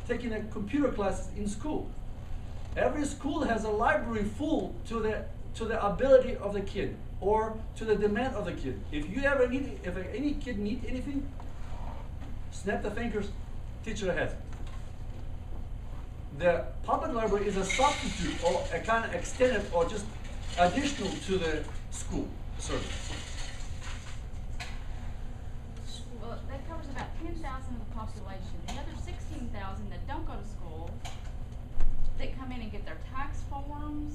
taking a computer classes in school. Every school has a library full to the ability of the kid or to the demand of the kid. If any kid need anything, snap the fingers, teacher ahead. The public library is a substitute or a kind of extended or just additional to the school service. Well, that covers about 10,000 of the population. The other 16,000 that don't go to school, that come in and get their tax forms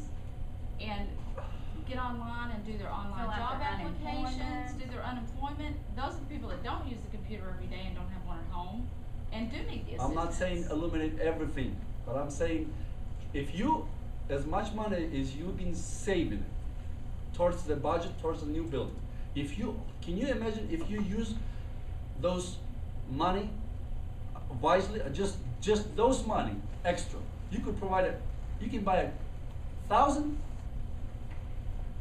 and get online and do their online Fill out job their applications, unemployment. do their unemployment. Those are the people that don't use the computer every day and don't have one at home and do need the assistance. I'm not saying eliminate everything, but I'm saying if you, as much money as you've been saving towards the budget, towards the new building, can you imagine if you use those money wisely, just those money extra, you can buy 1,000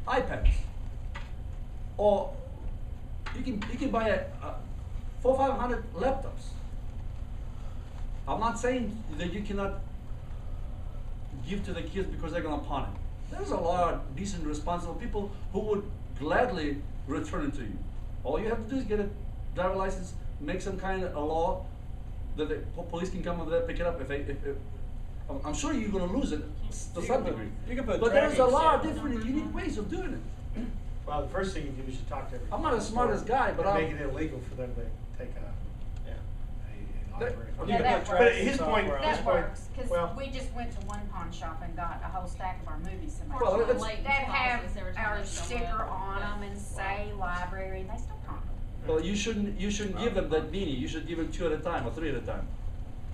iPads, or you can buy a 400-500 laptops. I'm not saying that you cannot give to the kids because they're gonna pawn it. There's a lot of decent, responsible people who would gladly return it to you. All you have to do is get a driver license, make some kind of a law that the police can come over there, pick it up. I'm sure you're gonna lose it to some degree. You can put But there's a tracking lot of stamp. different and unique ways of doing it. Well, the first thing you do is you talk to every. I'm not the smartest guy, but and I'm. make it illegal for them to take a library. That- But Yeah, that but works. his point, his That point, works, cause well, we just went to one pawn shop and got a whole stack of our movies so much. Well, it's- Late That have pauses every time our they show sticker up. on them and say library, they still come. Well, you shouldn't give them that many. You should give them 2 at a time or 3 at a time.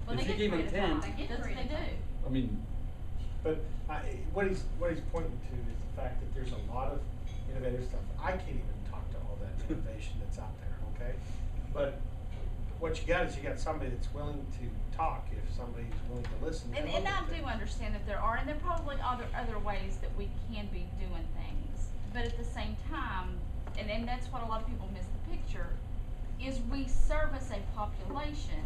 Well, If they you get give them three at a 10, time. That's what they do. I mean, but what he's pointing to is the fact that there's a lot of innovative stuff. I can't even talk to all that innovation that's out there, okay? But what you got is you got somebody that's willing to talk if somebody's willing to listen. And look I at do things. understand that there are, and there are probably other ways that we can be doing things. But at the same time, and that's what a lot of people miss the picture, is we service a population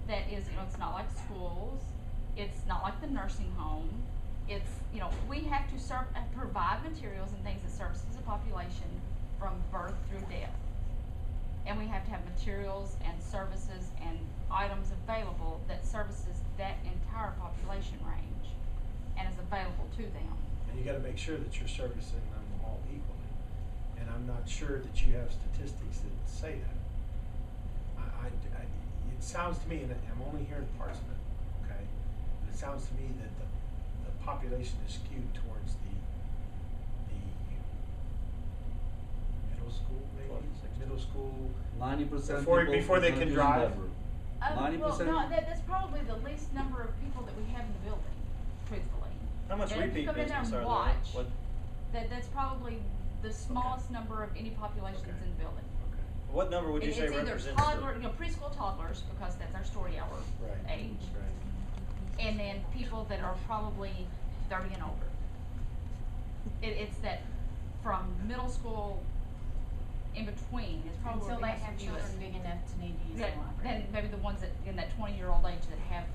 that is, it's not like schools, it's not like the nursing home, it's, we have to provide materials and things that services a population from birth through death. And we have to have materials and services and items available that services that entire population range and is available to them. And you gotta make sure that you're servicing them all equally. And I'm not sure that you have statistics that say that. It sounds to me, and I'm only hearing parts of it, okay? But it sounds to me that the population is skewed towards the middle school, maybe? Middle school. 90% Before they can drive. 90%. Well, no, that's probably the least number of people that we have in the building, truthfully. How much And if you repeat come in there business and are watch, there? What, that's probably the smallest number of any population that's in the building. Okay. what number would you say It's either represents toddler, the? preschool toddlers, because that's our story hour Right. age. Right. And then people that are probably 30 and older. It's that from middle school in between is probably Until where they we have to do children it. big enough to need to use the Then library. maybe the ones that in that 20-year-old age that have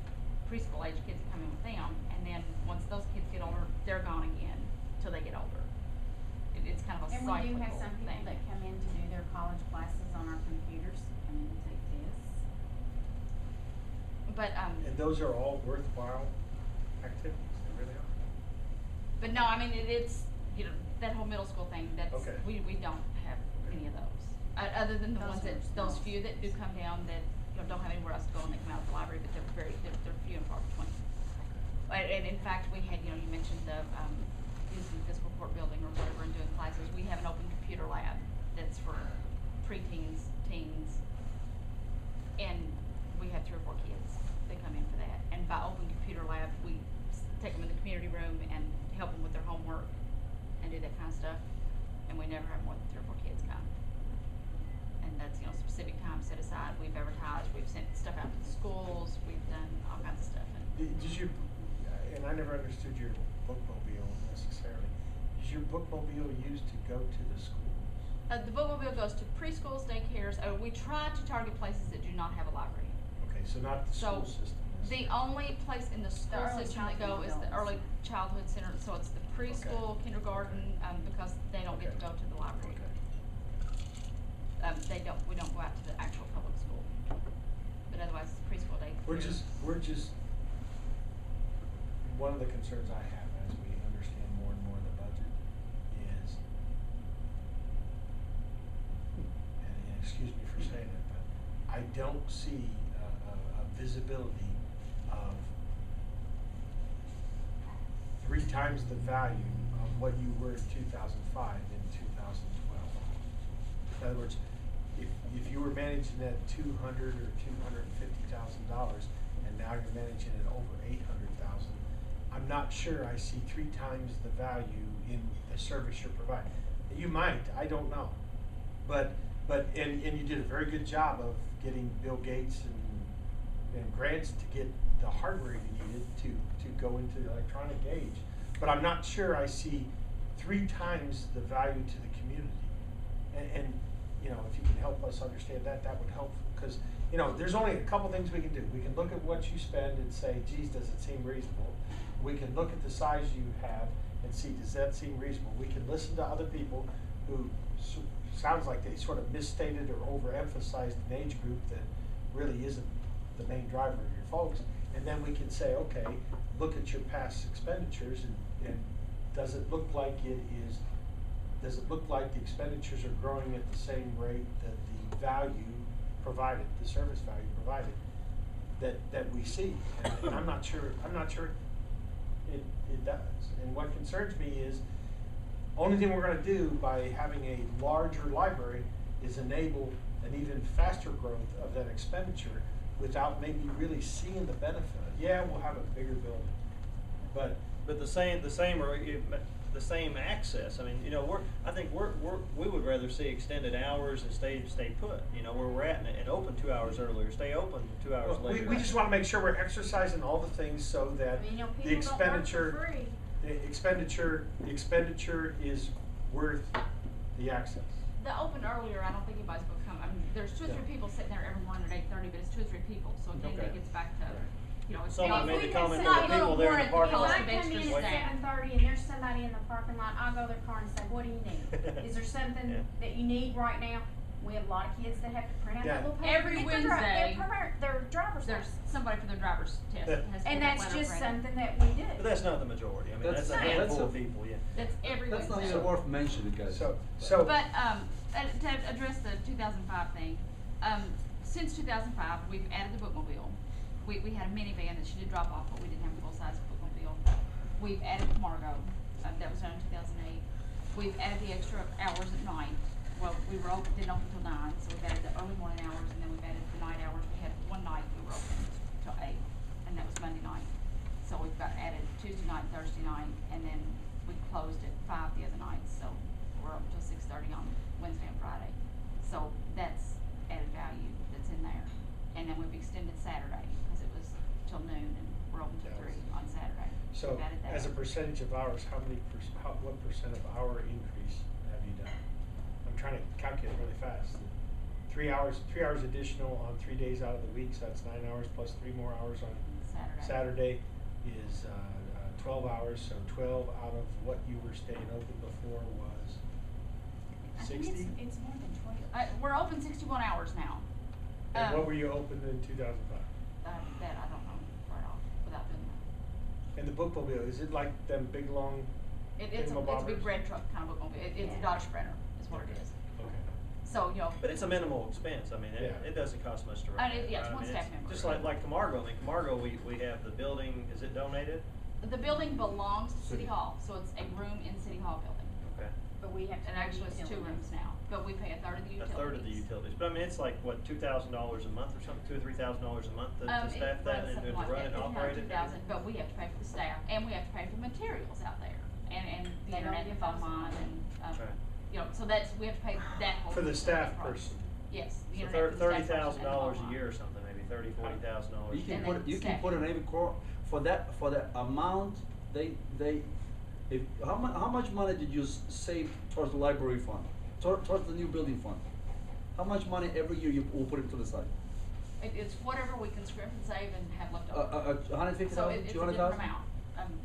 preschool age kids that come in with them, and then once those kids get older, they're gone again till they get older. It's kind of a And we cyclical do have some people thing. that come in to do their college classes on our computers, come in and take this. But And those are all worthwhile activities, they really are. but no, I mean it's that whole middle school thing. That's Okay. we don't have any of those other than the Those ones that are those small. few that do come down that don't have anywhere else to go and they come out of the library, but they're few and far between. And in fact, we had you mentioned the using the fiscal court building or whatever and doing classes. We have an open computer lab that's for preteens, teens, and we have 3 or 4 kids that come in for that. And by open computer lab, we take them in the community room and help them with their homework and do that kind of stuff. And we never have more than 3 or 4 kids come. And that's specific time set aside. We've advertised. We've sent stuff out to the schools. We've done all kinds of stuff. Did you, and I never understood your bookmobile necessarily, is your bookmobile used to go to the schools? The bookmobile goes to preschools, daycares. We try to target places that do not have a library. Okay, so not the school system. The only place in the school early system that go childhood is the buildings. early childhood center, so it's the preschool, kindergarten, because they don't get to go to the library. We don't go out to the actual public school, but otherwise it's preschool, daycare. We're just, one of the concerns I have as we understand more and more the budget is, and excuse me for saying it, but I don't see a visibility of 3 times the value of what you were in 2005 in 2012. In other words, if you were managing at $200,000 or $250,000, and now you're managing at over $800,000, I'm not sure I see 3 times the value in the service you're providing. You might, I don't know, but and you did a very good job of getting Bill Gates and grants to get the hardware you needed to go into the electronic age. But I'm not sure I see 3 times the value to the community. And if you can help us understand that, that would help. Because, there's only a couple things we can do. We can look at what you spend and say, geez, does it seem reasonable? We can look at the size you have and see, does that seem reasonable? We can listen to other people who sounds like they sort of misstated or overemphasized an age group that really isn't the main driver of your folks. And then we can say, okay, look at your past expenditures and does it look like it is does it look like the expenditures are growing at the same rate that the value provided, the service value provided, that we see? And I'm not sure it does. And what concerns me is, only thing we're gonna do by having a larger library is enable an even faster growth of that expenditure without maybe really seeing the benefit. Yeah, we'll have a bigger building, but the same access. I mean, you know, we would rather see extended hours and stay put, you know, where we're at, and open 2 hours earlier, stay open 2 hours well, later. we just wanna make sure we're exercising all the things so that I mean, you know, the people don't work for expenditure, free. the expenditure is worth the access. The open earlier, I don't think anybody's gonna come. I mean, there's 2 or 3 Yeah. people sitting there every morning at 8:30, but it's 2 or 3 people, so again, Okay. it gets back to, you know, it's. Someone if made we the can comment say that a the people little there in more the at parking If lot- I cost of come extra in at staff. 7:30 and there's somebody in the parking lot, I'll go to their car and say, what do you need? Is there something Yeah. that you need right now? We have a lot of kids that have to print out Yeah. that little paper. Every to get Wednesday, their driver's There's license. somebody for their driver's test Yeah. that has to And get that that's letter just printed. something that we do. But that's not the majority. I mean, that's a That's- handful that's of a- people, yeah. That's every That's not Wednesday. even worth mentioning, guys. So But, to address the 2005 thing, since 2005, we've added the bookmobile. We had a minivan that she did drop off, but we didn't have a full-size bookmobile. We've added Camargo, that was done in 2008. We've added the extra hours at night. Well, didn't open till 9, so we've added the early morning hours, and then we've added the night hours. We had one night we were open till 8, and that was Monday night. So we've got added Tuesday night, Thursday night, and then we closed at 5 the other night, so we're open till 6:30 on Wednesday and Friday. So that's added value that's in there. And then we've extended Saturday, because it was till noon, and we're open till 3 on Saturday. So We've added that. as a percentage of hours, what percent of hour increase have you done? I'm trying to calculate really fast. 3 hours additional on 3 days out of the week, so that's 9 hours plus 3 more hours on Saturday is 12 hours, so 12 out of what you were staying open before was I think 60? it's more than 20. We're open 61 hours now. And what were you open in 2005? That I don't know right off without doing that. And the bookmobile, is it like them big long It's a thingamabobbers? big red truck kind of bookmobile. It's a Dodge Sprinter is what it is. Okay. So, you know. But it's a minimal expense. I mean, Yeah. it doesn't cost much to run. And I it's one mean, staff member. Just like Camargo. I mean, Camargo, we have the building. Is it donated? The building belongs to City City. Hall, so it's a room in City Hall building. Okay. But we have to. And pay actually, it's 2 utilities. rooms now, but we pay a third of the A utilities. third of the utilities. But I mean, it's like what, $2,000 a month or something, $2,000 or $3,000 a month to staff that and to run it and operate it. 2,000, but we have to pay for the staff, and we have to pay for materials out there, and the They don't internet give phone us line, money. and Right. you know, so we have to pay that whole. For the utility staff part. person. Yes, the So internet for the staff person and the $30,000 phone a line. year or something, maybe $40,000. You can And put, then you can staff. put an every core, for that amount, how much money did you save towards the library fund, towards the new building fund? How much money every year you will put into the site? It's whatever we can script and save and have left over. 150,000, So it's a 200,000? different amount.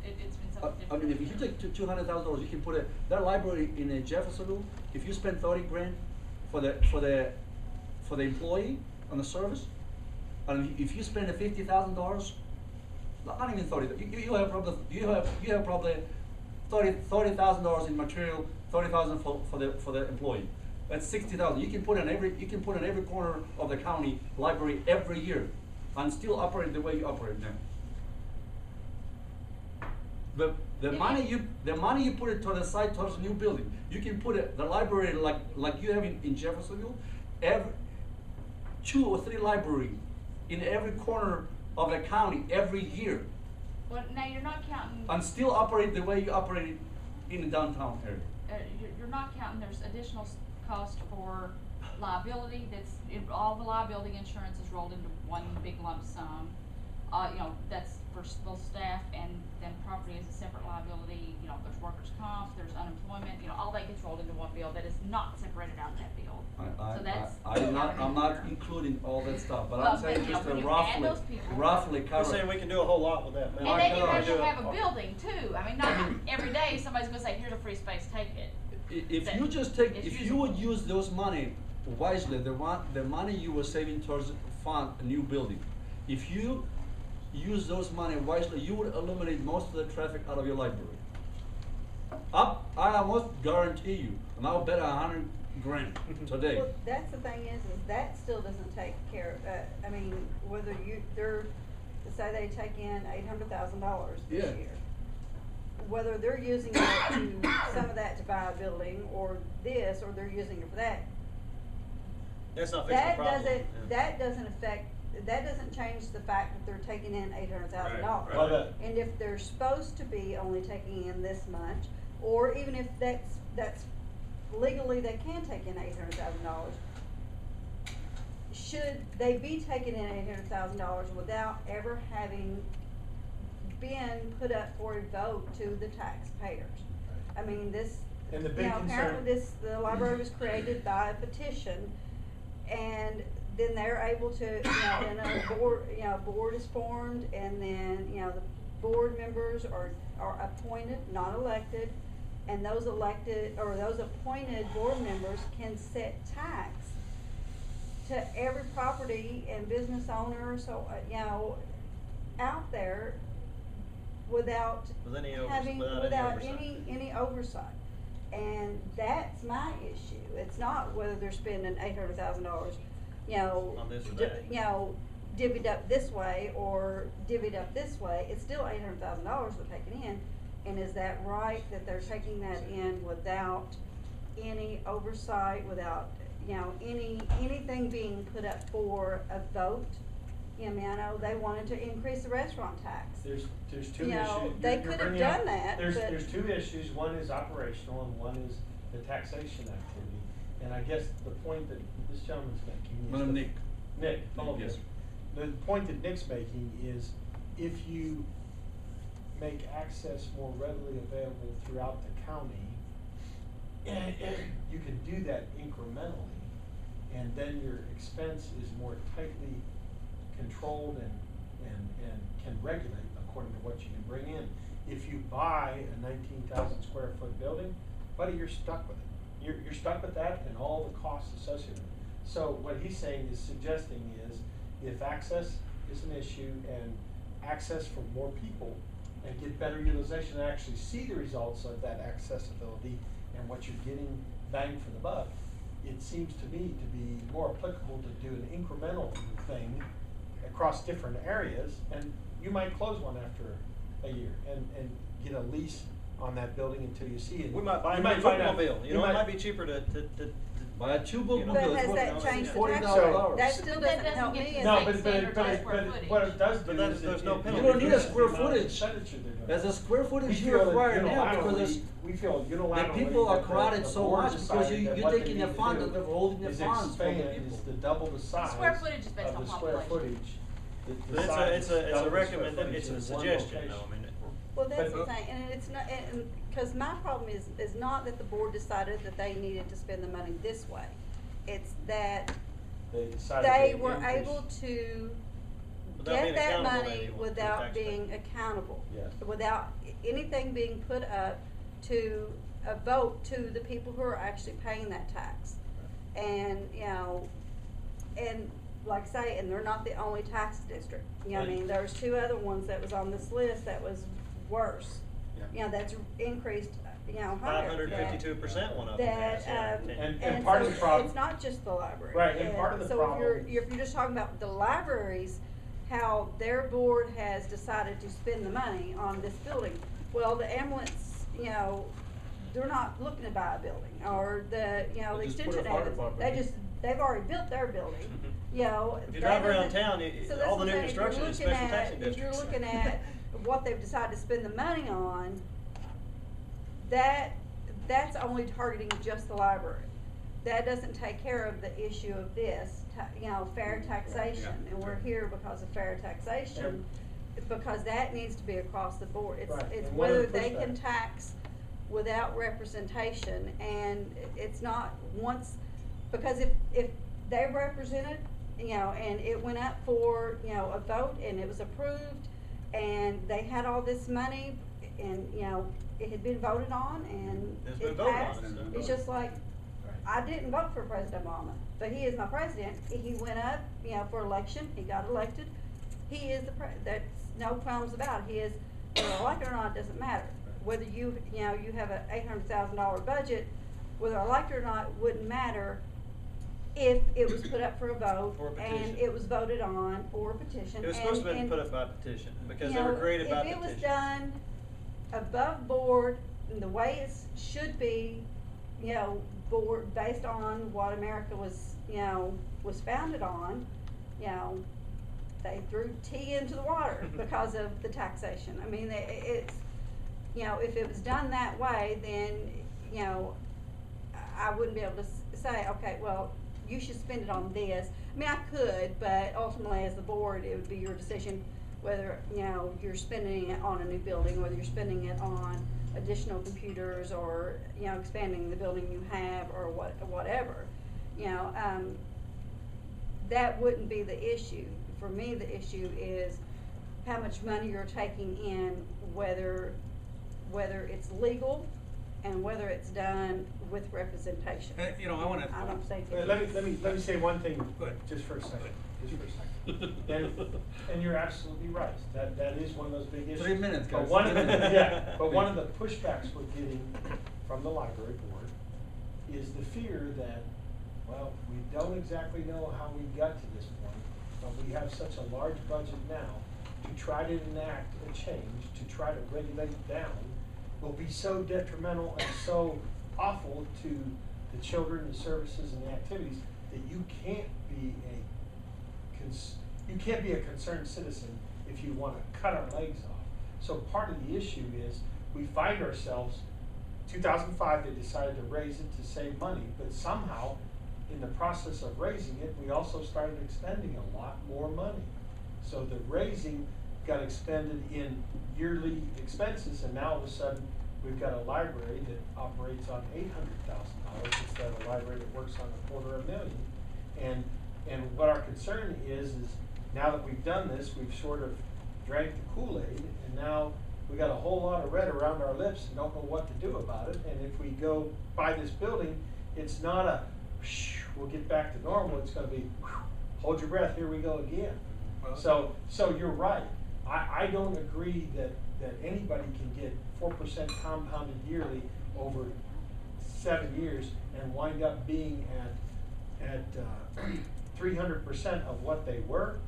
It's been something I different. mean, if you take $200,000, you can put that library in Jeffersonville. If you spend 30 grand for the employee on the service, and if you spend $50,000, not even 30, you have probably $30,000 in material, 30,000 for the employee. That's 60,000. You can put in every corner of the county library every year, and still operate the way you operate now. The money you put it to the side towards a new building, you can put the library like you have in Jeffersonville, 2 or 3 libraries in every corner of the county every year, Well, now you're not counting. and still operate the way you operate in the downtown area. You're not counting, there's additional cost for liability, all the liability insurance is rolled into one big lump sum. You know, that's for both staff, and then property is a separate liability. You know, there's workers' comp, there's unemployment, you know, all that gets rolled into one bill that is not separated out of that bill. So that's. I'm not including all that stuff, but Well, I'm saying but, you just know, to when you add those people- roughly We're cover. saying we can do a whole lot with that. And then you God. have to have a building too. I mean, not every day somebody's gonna say, here's a free space, take it. If that you just it's if you would usable. use those money wisely, the money you were saving towards fund a new building, if you use those money wisely, you would eliminate most of the traffic out of your library. I almost guarantee you, and I'll bet $100 grand today. Well, that's the thing is that still doesn't take care, I mean, whether say they take in $800,000 this Yeah. year. Whether they're using it to, some of that to buy a building, or this, or they're using it for that. That's not fixing the problem. That doesn't change the fact that they're taking in $800,000. Right, right. And if they're supposed to be only taking in this much, or even if that's legally they can take in $800,000, should they be taking in $800,000 without ever having been put up for a vote to the taxpayers? I mean, this, And the you big know, apparently concern, the library was created by a petition, and then they're able to, and a board is formed, and then, the board members are appointed, not elected, and those elected, or those appointed board members can set tax to every property and business owner, so, out there without With any having, without without oversight. any oversight. And that's my issue. It's not whether they're spending $800,000, On this or that. divvied up this way or divvied up this way. It's still $800,000 they're taking in. And is that right that they're taking that in without any oversight, without, anything being put up for a vote? I mean, I know they wanted to increase the restaurant tax. there's two You issues. know, they You're could have bringing done up- that, but- There's two issues, one is operational and one is the taxation activity. And I guess the point that this gentleman's making is. Madam Nick. Nick, follow Yes, this. sir. The point that Nick's making is if you make access more readily available throughout the county, you can do that incrementally, and then your expense is more tightly controlled and can regulate according to what you can bring in. If you buy a 19,000 square foot building, buddy, you're stuck with it. You're stuck with that and all the costs associated with it. So what he's saying is suggesting is if access is an issue and access for more people and get better utilization and actually see the results of that accessibility and what you're getting bang for the buck, it seems to me to be more applicable to do an incremental thing across different areas, and you might close one after a year and get a lease on that building until you see it. We might buy a You new find out- bookmobile, it might be cheaper to Buy a two book. You know, But Well, has what that else? changed the tax $40,000. rate? That still But that doesn't doesn't help get me. to as No, a- say but standardized square footage. what it does do But is there's no penalty. You don't need a increases the square amount of footage. expenditure they're doing. There's a square We footage feel you that require now unilaterally- because we feel the unilaterally people are that crowded the so board much because decided that you're what they taking a need to fund do and they're holding the is funds for the expand, people. is to double the size square footage is based of on the square population. footage. The But size it's is a double the square recommend, footage it's a in one suggestion location. though, I mean. Well, that's the But- thing, and it's not, and, cause my problem is not that the board decided that they needed to spend the money this way. It's that They decided they to were increase- able to Without get being that accountable, money maybe, to the without taxpayer. being accountable. Yes. Without anything being put up to a vote to the people who are actually paying that tax. And, and like I say, and they're not the only tax district. I mean, there's two other ones that was on this list that was worse. That's increased, higher. 552% one of them has, yeah. And part of the problem- It's not just the library. Right, and part of the so problem- if you're just talking about the libraries, how their board has decided to spend the money on this building. Well, the ambulance, they're not looking to buy a building, or the, the just put a extension fire agents, department. they've already built their building, If you that drive around doesn't- town, so that's all the what new I'm saying, if you're construction is looking special at- taxing If you're districts. looking at what they've decided to spend the money on, that's only targeting just the library. That doesn't take care of the issue of this, fair taxation, and we're here because of fair taxation, because that needs to be across the board. It's, Right, it's and one of whether the they can pushback- tax without representation, and it's not once, because if they represented, and it went up for, a vote, and it was approved, and they had all this money, and, it had been voted on, and It's been it voted on, passed, it's been it's voted. just like, I didn't vote for President Obama, but he is my president. He went up, for election, he got elected. He is that's no qualms about it. He is, whether elected or not, it doesn't matter. whether you have a $800,000 budget, whether I liked it or not, wouldn't matter if it was put up for a vote Or a and petition. it was voted on, or a petition. It was supposed to have been and- put up by petition, because you they were know, created by if it was petition. done above board, and the way it should be, board, based on what America was, was founded on, they threw tea into the water because of the taxation. I mean, it's, if it was done that way, then, I wouldn't be able to say, okay, well, you should spend it on this. I mean, I could, but ultimately as the board, it would be your decision whether, you're spending it on a new building, whether you're spending it on additional computers, or, expanding the building you have, or whatever. That wouldn't be the issue. For me, the issue is how much money you're taking in, whether it's legal, and whether it's done with representation. I want to. I don't think. Let me say one thing, Go ahead. just for a second, And you're absolutely right, that is one of those big issues. 3 minutes, But guys. one of 3 the, minutes. yeah, but one of the pushbacks we're getting from the library board is the fear that, well, we don't exactly know how we got to this point, but we have such a large budget now, to try to enact a change, to try to regulate it down, will be so detrimental and so awful to the children, the services, and the activities, that you can't be a concerned citizen if you want to cut our legs off. So part of the issue is we find ourselves, 2005 they decided to raise it to save money, but somehow in the process of raising it, we also started expending a lot more money. So the raising got expended in yearly expenses, and now all of a sudden we've got a library that operates on $800,000 instead of a library that works on $250,000. And what our concern is now that we've done this, we've sort of drank the Kool-Aid, and now we got a whole lot of red around our lips and don't know what to do about it. And if we go buy this building, it's not a whoosh, we'll get back to normal. It's going to be whew, hold your breath, here we go again. So you're right. I don't agree that anybody can get 4% compounded yearly over 7 years and wind up being at 300% of what they were,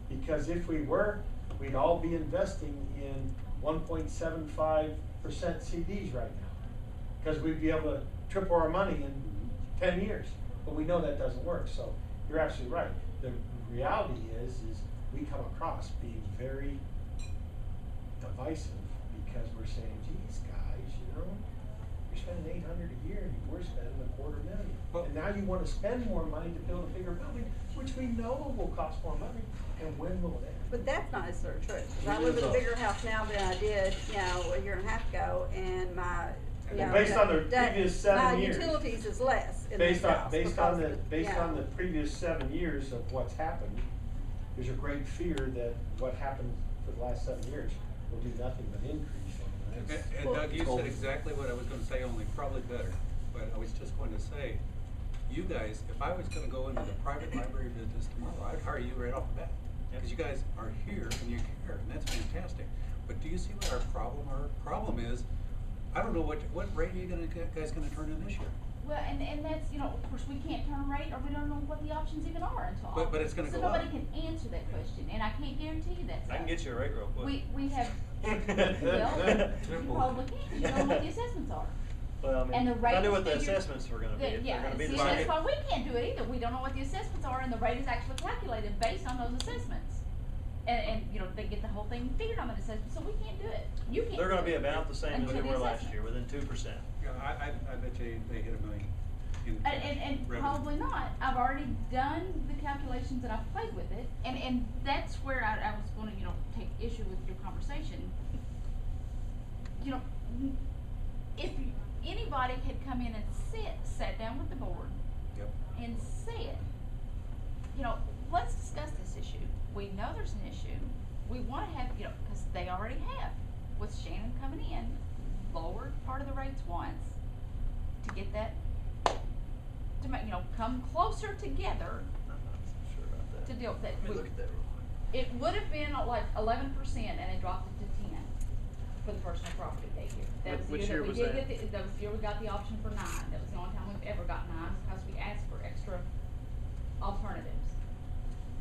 because if we were, we'd all be investing in 1.75% CDs right now, because we'd be able to triple our money in 10 years. But we know that doesn't work. So you're absolutely right. The reality is we come across being very divisive, because we're saying, geez, guys, you're spending $800 a year and we're spending $250,000. Well, and now you want to spend more money to build a bigger building, which we know will cost more money. And when will that? But that's not necessarily true. 'Cause I live in a bigger house now than I did, a year and a half ago, and my, Well, based on the previous 7 years. My utilities is less in Based this on house. based because on the of based on the previous 7 years of what's happened, there's a great fear that what happened for the last 7 years will do nothing but increase. And Doug, you said exactly what I was going to say, only probably better. But I was just going to say, you guys, if I was going to go into the private library business tomorrow, I'd hire you right off the bat. Because you guys are here and you care, and that's fantastic. But do you see what our problem? Our problem is, I don't know what rate are you guys going to turn in this year? Well, and that's, of course, we can't turn a rate, or we don't know what the options even are until But August. it's gonna so go up. nobody can answer that question, and I can't guarantee you that. I can get you a rate real quick. We have, well, you probably can, 'cause you don't know what the assessments are. Well, I mean, And the rate I knew is what the figured- assessments were gonna be. If they're Yeah, gonna be see, the that's same. why we can't do it either. We don't know what the assessments are, and the rate is actually calculated based on those assessments. And they get the whole thing figured on the assessment, so we can't do it. You can't. They're gonna do be it about the same as until they the were last assessment. year, within 2%. Yeah, I bet you they hit $1 million. And revenue. probably not. I've already done the calculations and I've played with it, and that's where I was going to take issue with your conversation. If anybody had come in and sat down with the board, Yep. and said, let's discuss this issue. We know there's an issue. We want to have, because they already have, with Shannon coming in, lowered part of the rates once to get that, to make, come closer together I'm not so sure about that. to deal with that. Let me look at that real quick. It would have been like 11%, and they dropped it to 10. for the personal property daycare. That was the Which year year that was we did that? get that was the year we got the option for 9. That was the only time we've ever got 9 because we asked for extra alternatives.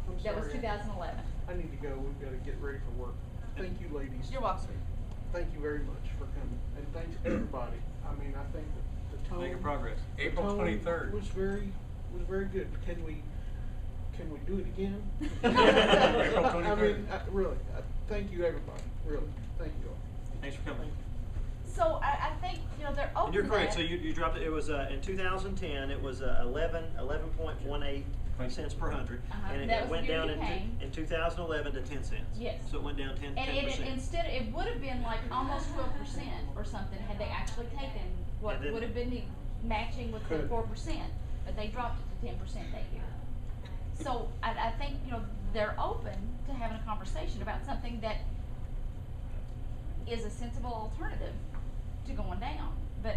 I'm That was sorry. 2011. I need to go, we've gotta get ready for work. Thank you, ladies. You're welcome. Thank you very much for coming, and thanks everybody. I mean, I think that the tone. Making progress. the April tone 23rd. Was very good. Can we do it again? April I 23rd. mean, really, thank you, everybody, really, thank you all. Thanks for coming. So I think, you know, they're open And you're to correct, that. so you dropped it, it was, in 2010, it was, 11.18 cents per hundred. Uh-huh. And That it was went the year down you came. in 2011 to 10 cents. Yes. So it went down 10%. And instead, it would have been like almost 12% or something had they actually taken what And then- would have been the matching with the Could. 4%, but they dropped it to 10% that year. So I think, you know, they're open to having a conversation about something that is a sensible alternative to going down, but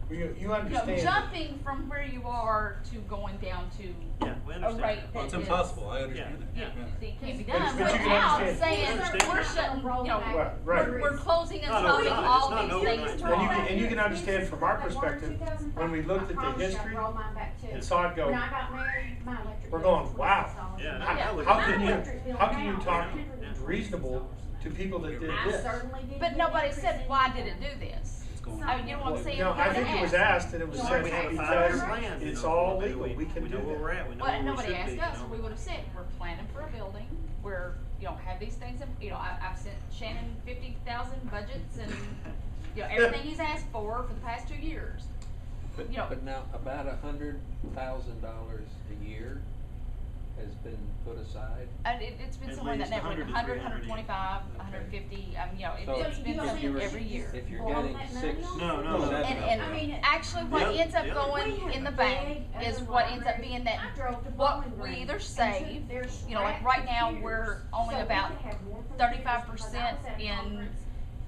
You you know, understand. jumping from where you are to going down to Yeah, we a understand rate that. that Well, it's is- impossible, I understand Yeah, that. Yeah, it can't be But- done but you can without understand. saying, Understand. we're shutting, you know, Right. we're closing and Not stopping overnight. all It's not these an things overnight. tomorrow. And you can understand from our perspective, when we looked at the history and saw it go, When I got married, my electric we're bill going, was wow. $26 Yeah, a I- month. I would- How My can electric you, bill how can you now talk is $100 reasonable to people that did I this? certainly did. But get nobody increase said, in why income. did it do this? It's going I mean, you know what I'm saying? No, I think it was asked and it was You know, said we have a because 5-year plan, you it's know, all maybe legal, we can we do know where we're that. at, we know Well, where we nobody should asked be, us, you know. we would have said, we're planning for a building, we're, you know, have these things, you know, I've sent Shannon 50,000 budgets and, you know, everything he's asked for the past 2 years. But, You know, but now about $100,000 a year has been put aside. and it's been At somewhere in that least neighborhood, 100 to 125, Okay. 150, you know, So it's been you something think every year. If you're Well, getting that six. money No, no, seven, And I mean, actually what the ends up other- going We have in the a bank big is other what ends up library. being that, I drove to what Bowling we Green either and took save, their you know, like scrap right now, computers we're only so we about could have more computers 35% because I was at a in conference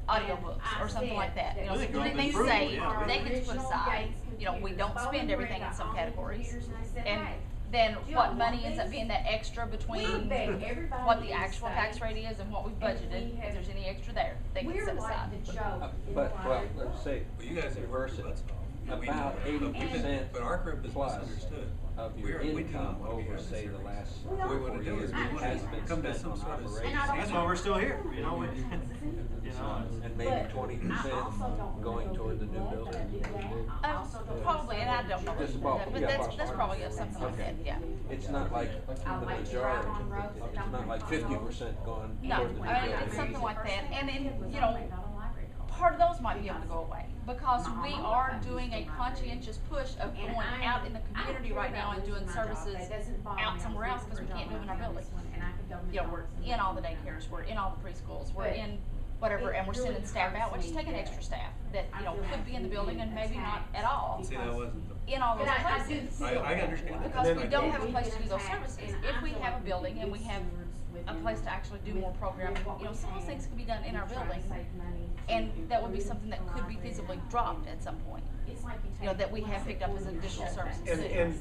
audiobooks and I or something said like that. You know, I so think they Robin's say, frugal, yeah. they get to put original aside, Gates you know, we computers. don't spend Bowling everything Green in some got all the categories. computers and I said, And hey, then do y'all what want money ends up these? being that extra between beg everybody what the in the actual tax state, rate is and what we and budgeted, we if have- there's any extra there, they can We're set aside. like the joke in the But, well, library. let's say, Well, you guys have reverse it. that's all. Yeah, we About know. 80% But our group is plus misunderstood. of We your are- we do not income wanna be over, having say, the this last We What we are. 4 wanna do years is we I wanna has been come to spent some on sort of- operations. And I don't That's why we're still here, you know, you know, And maybe But 20% I also don't going wanna toward the new go big, but I do building. that. I also don't Probably, and I don't know, Just that, about- but yeah, that's about- probably something like that, Okay. yeah. It's not like the I like to drive majority, on roads that it's don't not like bring 50% going No, toward the new I mean, building. it's something like that, and then, was you on know, McDonald Library card. part of those might be able to go away, because My we mama are used doing to a library. conscientious push of And going I- out in the I don't community care right now about and doing losing my job. services That doesn't bother out me. I somewhere was else, because we looking for a can't job move in when our I found building. this one, and I could go You know, we're McDonald's and in all the go daycares, we're in all the preschools, we're But in whatever, it and we're really sending staff out, which is hurts me taking that extra staff that, you know, I feel could be in the like building we're and being maybe not attacked at all, See, that wasn't the. in all those But I do places. feel I that understand that. Because Then- we don't have a we've place to been do those attacked, services. and If I we feel have a like building we're and we good have stewards a within- place to actually do more with programming, what you know, we some of those have. things could be done in We our try to building. save money to And that would be improve something that the could be library. feasibly dropped at some point. It's like You know, that we have picked up as additional services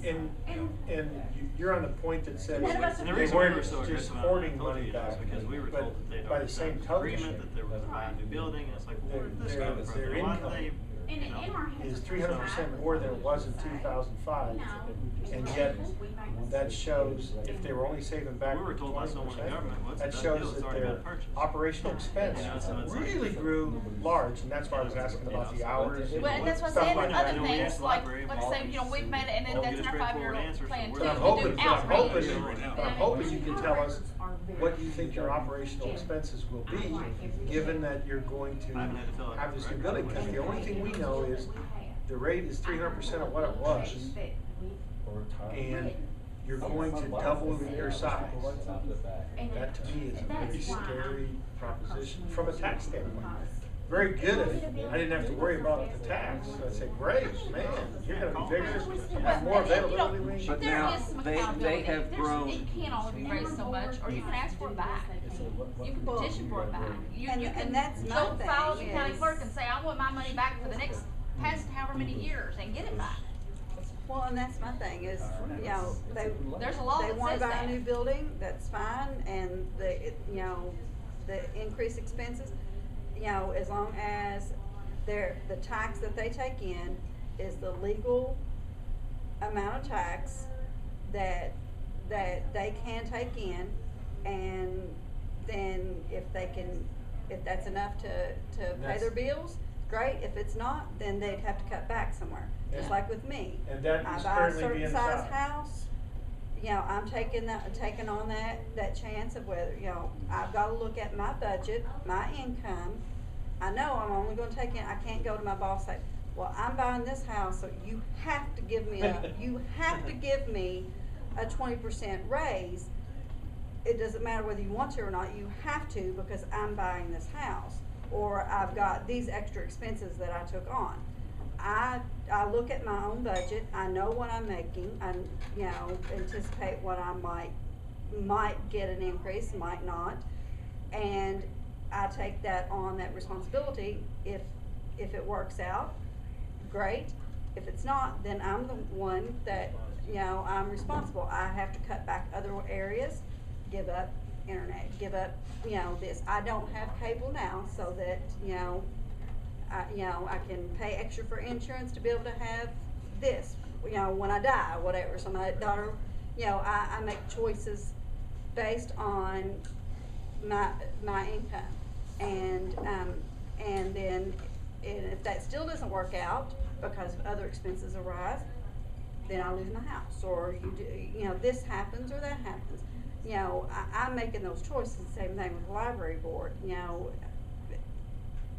too. And you're on the point that says None of us And the they reason we weren't were so just aggressive on it, I hoarding told money you, back, is because we were told that they'd but by already the same signed an token, agreement that they were gonna buy a new building, and it's like, well, where did this their- come from? their And why income did they, And you know? in our hands is are 300% more than it was in 2005, and yet that shows if they were only saving back We were told by someone in 20%, government, well, it's a that done shows deal, it's that already their been purchased. operational expense You know, so it's like- really grew large, and that's why I was asking about the hours and Well, and that's what I'm stuff saying, like and that. other We asked things, the like, library like I about say, you know, we've made, and all that's in the our straightforward 5-year answers, plan so too, we're But we I'm do hoping, outreach. you can tell us what you think your operational expenses will be, given that you're going to I haven't had to fill out have this the new record. building, because the only thing we know is the rate is 300% of what it was, and you're going to double your size. That to me is a very scary proposition from a tax standpoint. Very good if I didn't have to worry about the tax. I'd say, great, man, you're gonna be bigger, have more And, you know, availability. range. But there now, is some they accountability. have There's- grown. It can't only be raised so much, or you can ask for it back. You can petition for it back. You And can that's my go file with thing the county is- clerk and say, I want my money back for the next, past however many years, and get it back. Well, and that's my thing is, you know, There's a law they that wanna says buy that. a new building, that's fine, and you know, the increased expenses. you know, as long as the tax that they take in is the legal amount of tax that they can take in, and then if that's enough to pay their bills, great. If it's not, then they'd have to cut back somewhere. Just Yeah. like with me. And that I is buy a currently certain being size sought. house, you know, I'm taking on that chance of whether, you know, I've gotta look at my budget, my income. I know I'm only gonna take in, I can't go to my boss and say, well, I'm buying this house, so you have to give me a 20% raise. It doesn't matter whether you want to or not, you have to, because I'm buying this house, or I've got these extra expenses that I took on. I look at my own budget, I know what I'm making, I, you know, anticipate what I might get an increase, might not, and I take that responsibility. If it works out, great. If it's not, then I'm the one that, you know, I'm responsible. I have to cut back other areas, give up internet, give up, you know, this. I don't have cable now, so that, you know, I can pay extra for insurance to be able to have this, you know, when I die, whatever. So my daughter, you know, I make choices based on my income, and then if that still doesn't work out because other expenses arise, then I lose my house, or you know, this happens or that happens. You know, I'm making those choices. Same thing with the library board. You know,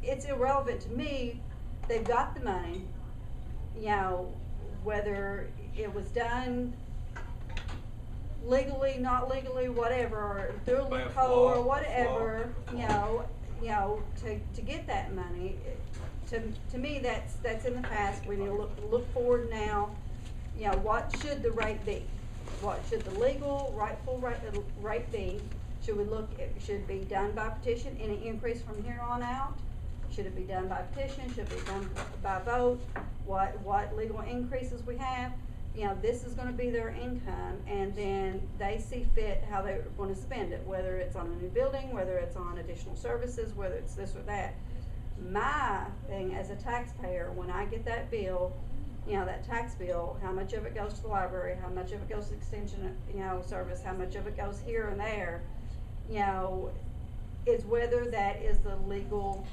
it's irrelevant to me. They've got the money. You know, whether it was done legally, not legally, whatever, or through a By a loophole flaw, or a whatever. flaw. You know, to get that money. To me, that's in the past. We need to look forward now. You know, what should the rate be? What should the legal, rightful rate be? Should it be done by petition? Any increase from here on out? Should it be done by petition? Should it be done by vote? What legal increases we have? You know, this is gonna be their income, and then they see fit how they're gonna spend it, whether it's on a new building, whether it's on additional services, whether it's this or that. My thing as a taxpayer, when I get that bill, you know, that tax bill, how much of it goes to the library, how much of it goes to extension, you know, service, how much of it goes here and there, you know, is whether that is the legal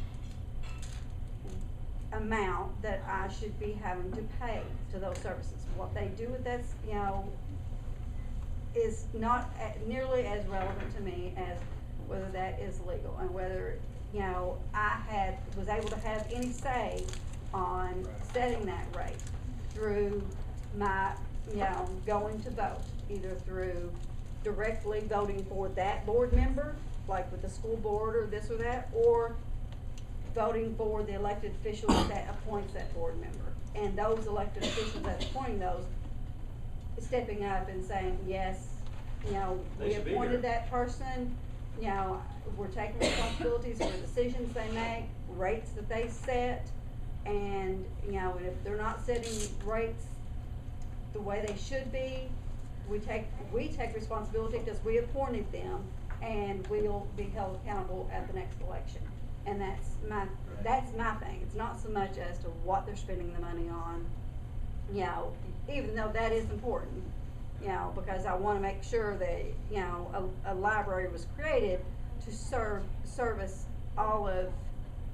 amount that I should be having to pay to those services. What they do with that, you know, is not nearly as relevant to me as whether that is legal, and whether, you know, I was able to have any say on setting that rate through my, you know, going to vote, either through directly voting for that board member, like with the school board or this or that, or voting for the elected official that appoints that board member. And those elected officials that's appointing those, stepping up and saying, yes, you know, They we should be appointed here. that person, you know, we're taking responsibilities for the decisions they make, rates that they set, and, you know, if they're not setting rates the way they should be, we take responsibility because we appointed them, and we'll be held accountable at the next election. And that's my thing. It's not so much as to what they're spending the money on, you know, even though that is important, you know, because I want to make sure that, you know, a library was created to service all of,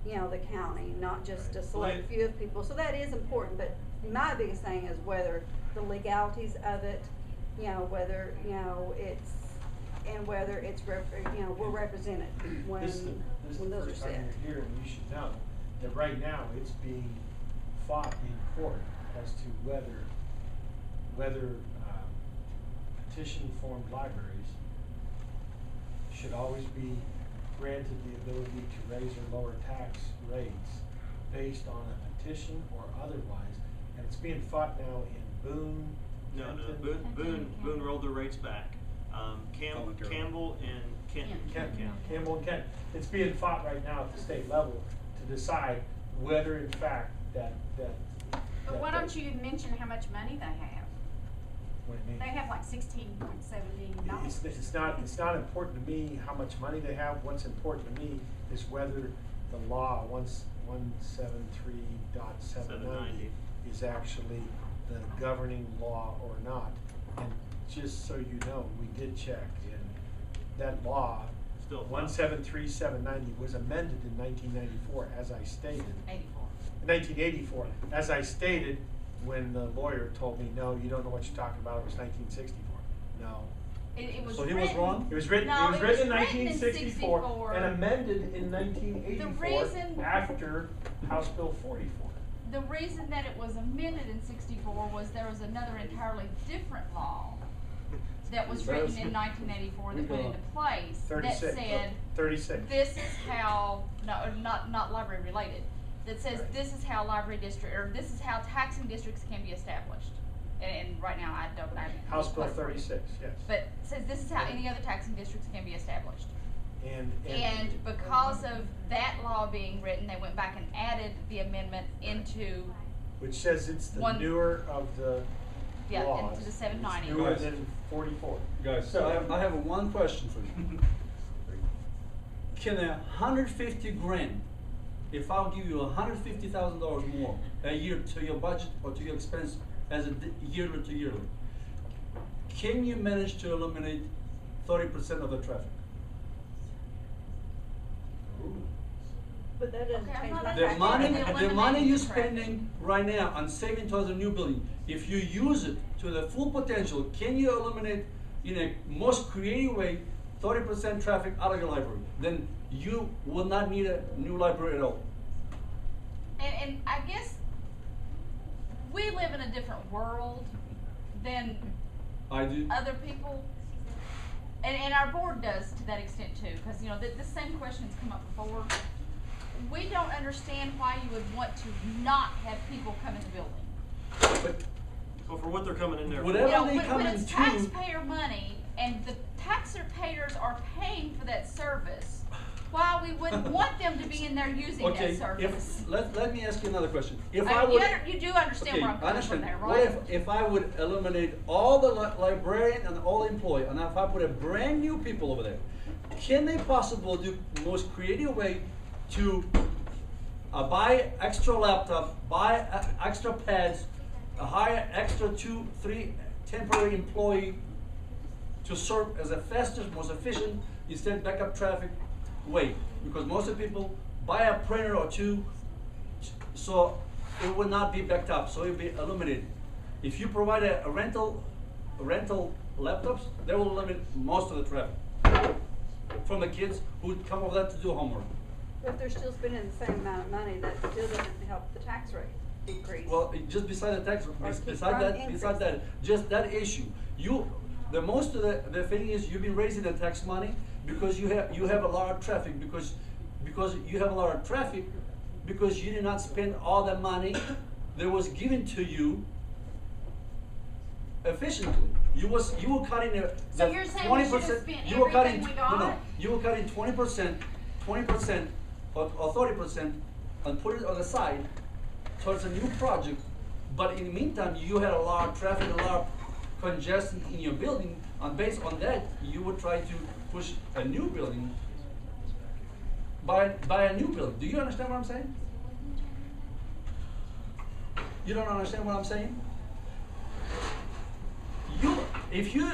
you know, the county, not just a select few of people. So that is important, but my biggest thing is whether the legalities of it, you know, whether, you know, whether it's, you know, we're represented when This is the those are first time set. you're here, and you should know that right now it's being fought in court as to whether petition formed libraries should always be granted the ability to raise or lower tax rates based on a petition or otherwise, and it's being fought now in Boone. No, Kenton, Boone rolled their rates back. Campbell and Kenton. Campbell and Kent. It's being fought right now at the state level to decide whether in fact that. But why don't you mention how much money they have? What do you mean? They have like $16.7 million dollars. It's not important to me how much money they have. What's important to me is whether the law, 173.790 is actually the governing law or not. And just so you know, we did check, and that law, Still. 173.790, was amended in 1994, as I stated. 84. 1984, as I stated, when the lawyer told me, no, you don't know what you're talking about, it was 1964. No. It was So he written. was wrong? It was written, No, it was written in written 1964 and amended in 1984 The reason- after House Bill 44. The reason that it was amended in 64 was there was another entirely different law that was written in 1984 that went into place that 36. said, 36. this is how, no, not library related, that says this is how library district, or this is how taxing districts can be established. And right now I don't know. House Bill 36, yes. But it says this is how any other taxing districts can be established. And because of that law being written, they went back and added the amendment into, which says it's the one- newer of the yeah, laws. into the 790. It's newer Guys. than 44. Guys, So I have one question for you. Can 150 grand, if I'll give you $150,000 more a year to your budget or to your expense as a yearly to yearly, can you manage to eliminate 30% of the traffic? But that doesn't Okay, I'm change not my. The Okay, money, and the eliminating money you're traffic. spending right now on saving towards a new building, if you use it to the full potential, can you eliminate in a most creative way 30% traffic out of your library? Then you will not need a new library at all. And I guess we live in a different world than I do. other people. And our board does to that extent too, because, you know, the same questions come up before. We don't understand why you would want to not have people come in the building. But Well, for what they're coming in there for. Whatever You know, they when come it's into- taxpayer money and the taxpayers are paying for that service, why we wouldn't want them to be in there using okay, that service? if let me ask you another question. If I I mean, would, you do understand okay, where I'm I coming from understand. there, What right? if I would eliminate all the librarian and all employee, and if I put a brand new people over there, can they possibly do the most creative way to buy extra laptop, buy extra pads, hire extra 2-3 temporary employee to serve as a fastest, most efficient, instead backup traffic way? Because most of the people buy a printer or two, so it would not be backed up, so it would be eliminated. If you provide a rental laptops, they will eliminate most of the traffic from the kids who come over there to do homework. If they're still spending the same amount of money, that still doesn't help the tax rate decrease. Well, just beside the tax, keep beside from that, just that issue, the most of the thing is you've been raising the tax money because you have a lot of traffic, because you have a lot of traffic, because you did not spend all the money that was given to you efficiently. You were cutting the So you're saying we should have 20%. spent You were cutting everything we got? no. You were cutting 20% or 30% and put it on the side towards a new project. But in the meantime, you had a lot of traffic, a lot of congestion in your building, and based on that, you would try to push a new building. Buy a new building. Do you understand what I'm saying? You don't understand what I'm saying? If you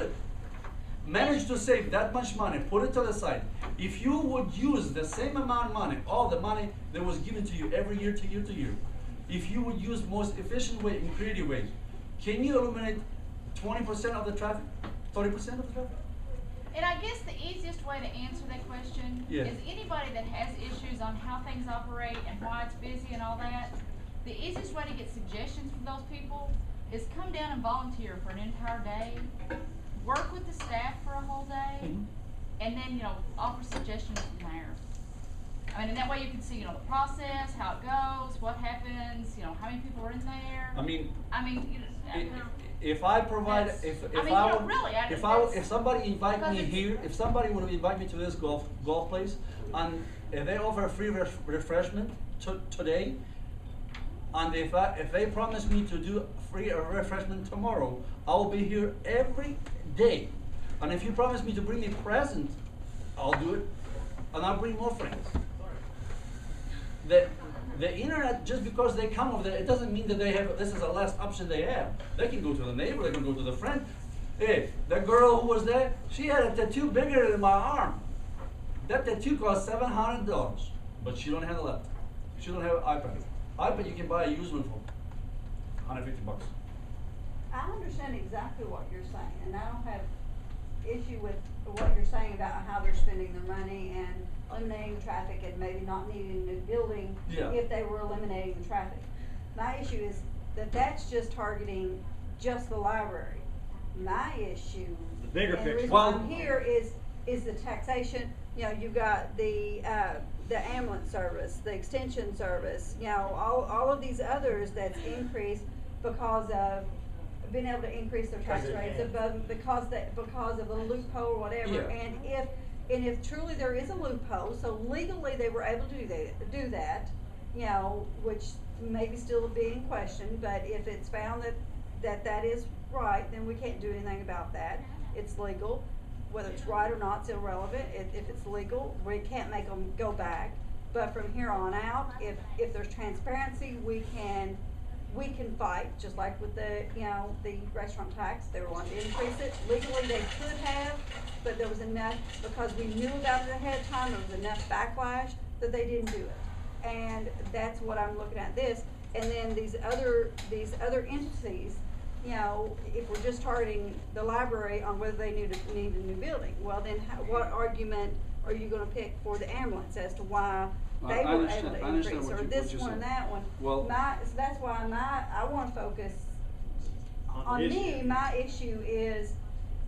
manage to save that much money, put it to the side. If you would use the same amount of money, all the money that was given to you every year to year to year, if you would use the most efficient way and creative way, can you eliminate 20% of the traffic, 30% of the traffic? And I guess the easiest way to answer that question Yeah. is anybody that has issues on how things operate and why it's busy and all that, the easiest way to get suggestions from those people is come down and volunteer for an entire day, work with the staff for a whole day, Mhm. and then, you know, offer suggestions from there. I mean, and that way you can see, you know, the process, how it goes, what happens, you know, how many people are in there. I mean, You know, if I provide, That's- if I mean, I you know, would, really, I if just- I would, that's- if somebody invite because me it's- here, if somebody would invite me to this golf place, and if they offer a free refreshment today, and if they promise me to do free refreshment tomorrow, I will be here every day. And if you promise me to bring me present, I'll do it, and I'll bring more friends. the internet, just because they come over there, it doesn't mean that they have, this is the last option they have. They can go to the neighbor, they can go to the friend. Hey, that girl who was there, she had a tattoo bigger than my arm. That tattoo cost $700, but she don't have a laptop. She don't have an iPad. iPad you can buy a used one for $150. I understand exactly what you're saying, and I don't have issue with what you're saying about how they're spending their money and eliminating traffic and maybe not needing a new building Yeah. if they were eliminating the traffic. My issue is that that's just targeting just the library. My issue, The bigger and the picture. reason why I'm here is the taxation. You know, you've got the ambulance service, the extension service, you know, all of these others that's increased because of being able to increase their tax Because they rates can. above, because of a loophole or whatever. Yeah. And if truly there is a loophole, so legally they were able to do that, you know, which maybe still being questioned, but if it's found that is right, then we can't do anything about that. It's legal. Whether it's right or not, it's irrelevant. If it's legal, we can't make them go back. But from here on out, if there's transparency, we can fight, just like with the restaurant tax. They were wanting to increase it. Legally, they could have, but there was enough, because we knew about it ahead of time, there was enough backlash that they didn't do it. And that's what I'm looking at this. And then these other entities, you know, if we're just targeting the library on whether they need a new building, well then what argument are you gonna pick for the ambulance as to why they I were understand- able to I understand increase, what or you- this what you're one and saying. that one? Well- So that's why I wanna focus on the me, issue. my issue is,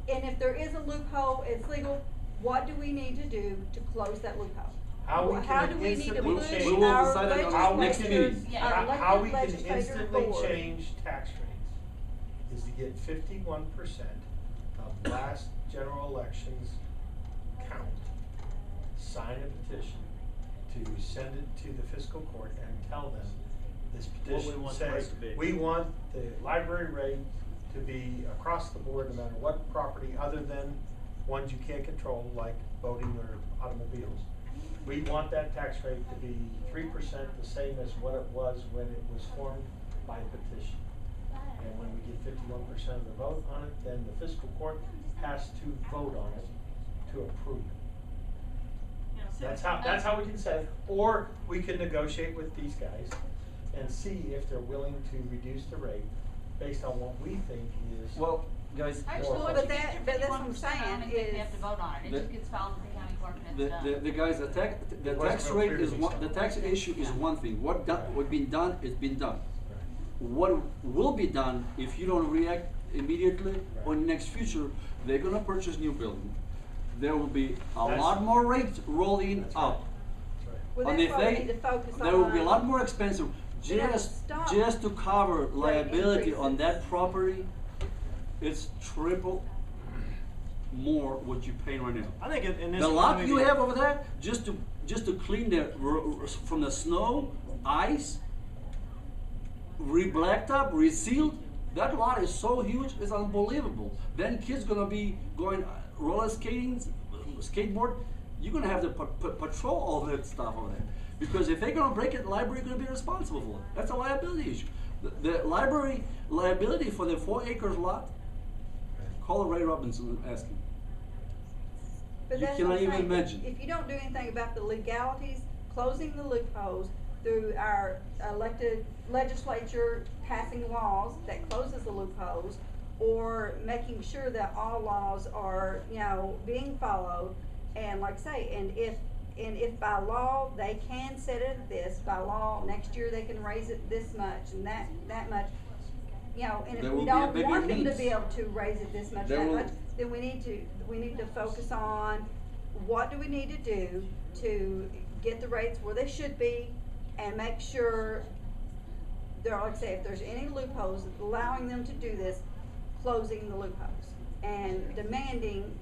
and if there is a loophole, it's legal, what do we need to do to close that loophole? How we How can do we need to instantly push change. We will our decide it on our next legislators, meeting. Yeah. our How we elected can legislative instantly board? change tax rates is to get 51% of last general elections count, sign a petition to send it to the fiscal court and tell them this What we petition want the rate says, to be. we want the library rate to be across the board, no matter what property, other than ones you can't control, like boating or automobiles. We want that tax rate to be 3%, the same as what it was when it was formed by petition. And when we get 51% of the vote on it, then the fiscal court has to vote on it to approve it. That's how we can set it, or we can negotiate with these guys and see if they're willing to reduce the rate based on what we think is. Well, guys, Actually, But once you that- get your but that's what I'm 51%, I don't saying think they is- have to vote on it. It the- just gets filed with the county clerk and it's done. the guys, the It wasn't tax real rate clear to is me, one, so. the tax issue is one thing. What been done is been done. Right. What will be done if you don't react immediately or in the next future, they're gonna purchase new building. There will be a That's- lot more rates rolling That's right. up. That's right. Well, And that's if why we they, need to focus on. there will be a lot more expensive, We gotta just stop to cover liability on increases. that property, it's triple more what you're paying right now. I think in this. The lot community- you have over there, just to clean the, from the snow, ice, re-blacktop, resealed, that lot is so huge, it's unbelievable. Then kids gonna be going roller skating, skateboard, you're gonna have to patrol all that stuff over there. Because if they're gonna break it, the library gonna be responsible for it. That's a liability issue. The library liability for the 4 acres lot, call Ray Robinson and ask him. But You that's cannot what I'm even saying. imagine. If you don't do anything about the legalities, closing the loopholes through our elected legislature passing laws that closes the loopholes, or making sure that all laws are, being followed, and like I say, and if by law they can set it at this, by law next year they can raise it this much and that much, and if There we will be a don't bigger want them to needs. be able to raise it this much, There that will- much, then we need to focus on what do we need to do to get the rates where they should be, and make sure there, like I say, if there's any loopholes, allowing them to do this, closing the loopholes, and demanding,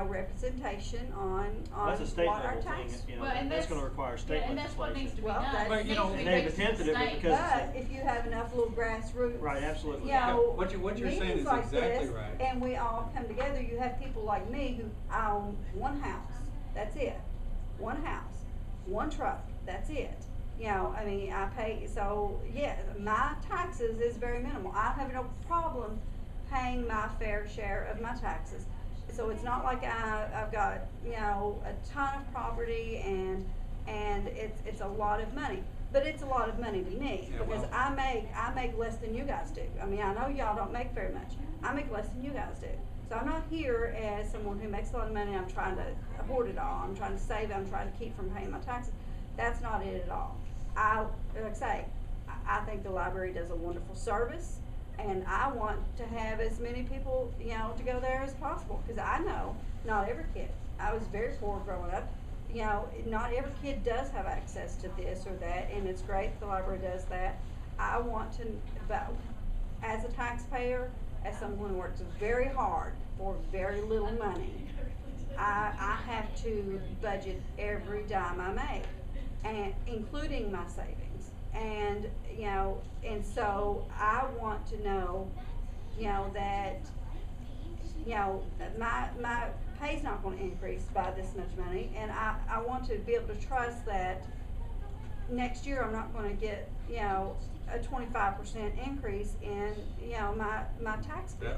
representation on That's a state what our level tax. thing, Well, and that's gonna require state and that's what needs to be Well, done. that's- It But, needs to be they've raised to the attempted it state. because- But if you have enough little grassroots. Right, absolutely. You know, What you're saying meetings is like exactly this, right. and we all come together, you have people like me who own one house, that's it. One house, one truck, that's it. You know, I mean, I pay, so, yeah, my taxes is very minimal. I have no problem paying my fair share of my taxes. So it's not like I've got, you know, a ton of property and it's a lot of money. But it's a lot of money to me, Yeah, because well- I make less than you guys do. I mean, I know y'all don't make very much. I make less than you guys do. So I'm not here as someone who makes a lot of money, I'm trying to hoard it all, I'm trying to save it, I'm trying to keep from paying my taxes. That's not it at all. Like I say, I think the library does a wonderful service, and I want to have as many people, you know, to go there as possible, because I know not every kid, I was very poor growing up, you know, not every kid does have access to this or that, and it's great the library does that. I want to, but as a taxpayer, as someone who works very hard for very little money, I have to budget every dime I make, and including my savings. And, you know, and so I want to know, you know, that, you know, my pay's not gonna increase by this much money, and I want to be able to trust that next year I'm not gonna get, you know, a 25% increase in, you know, my tax bill.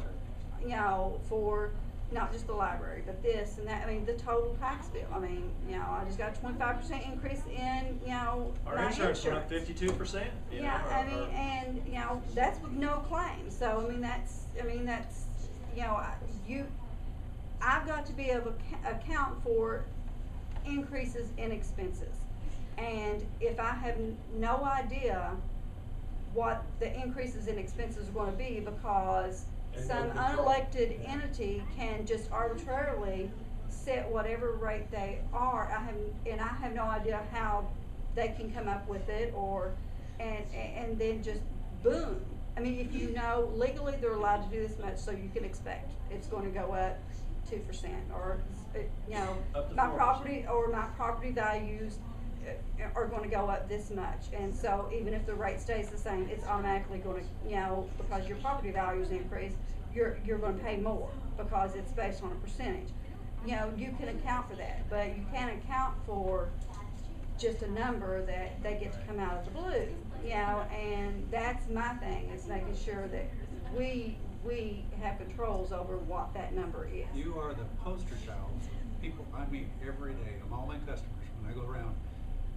You know, for not just the library, but this and that, I mean, the total tax bill. I mean, you know, I just got a 25% increase in, you know, Our my insurance went up 52%. You Yeah, know, I mean, and, you know, that's with no claim. So, I mean, that's, you know, I've got to be able to account for increases in expenses. And if I have no idea what the increases in expenses are gonna be, because And some no control. unelected entity can just arbitrarily set whatever rate they are, I have no idea how they can come up with it, or, and then just boom. I mean, if you know legally they're allowed to do this much, so you can expect it's gonna go up 2%, or, you know, Up to my 4%. property values are gonna go up this much, and so even if the rate stays the same, it's automatically gonna, you know, because your property values increase, you're gonna pay more, because it's based on a percentage. You know, you can account for that, but you can't account for just a number that they get to come out of the blue, you know, and that's my thing, is making sure that we have controls over what that number is. You are the poster child of people I meet every day, of all my customers, when I go around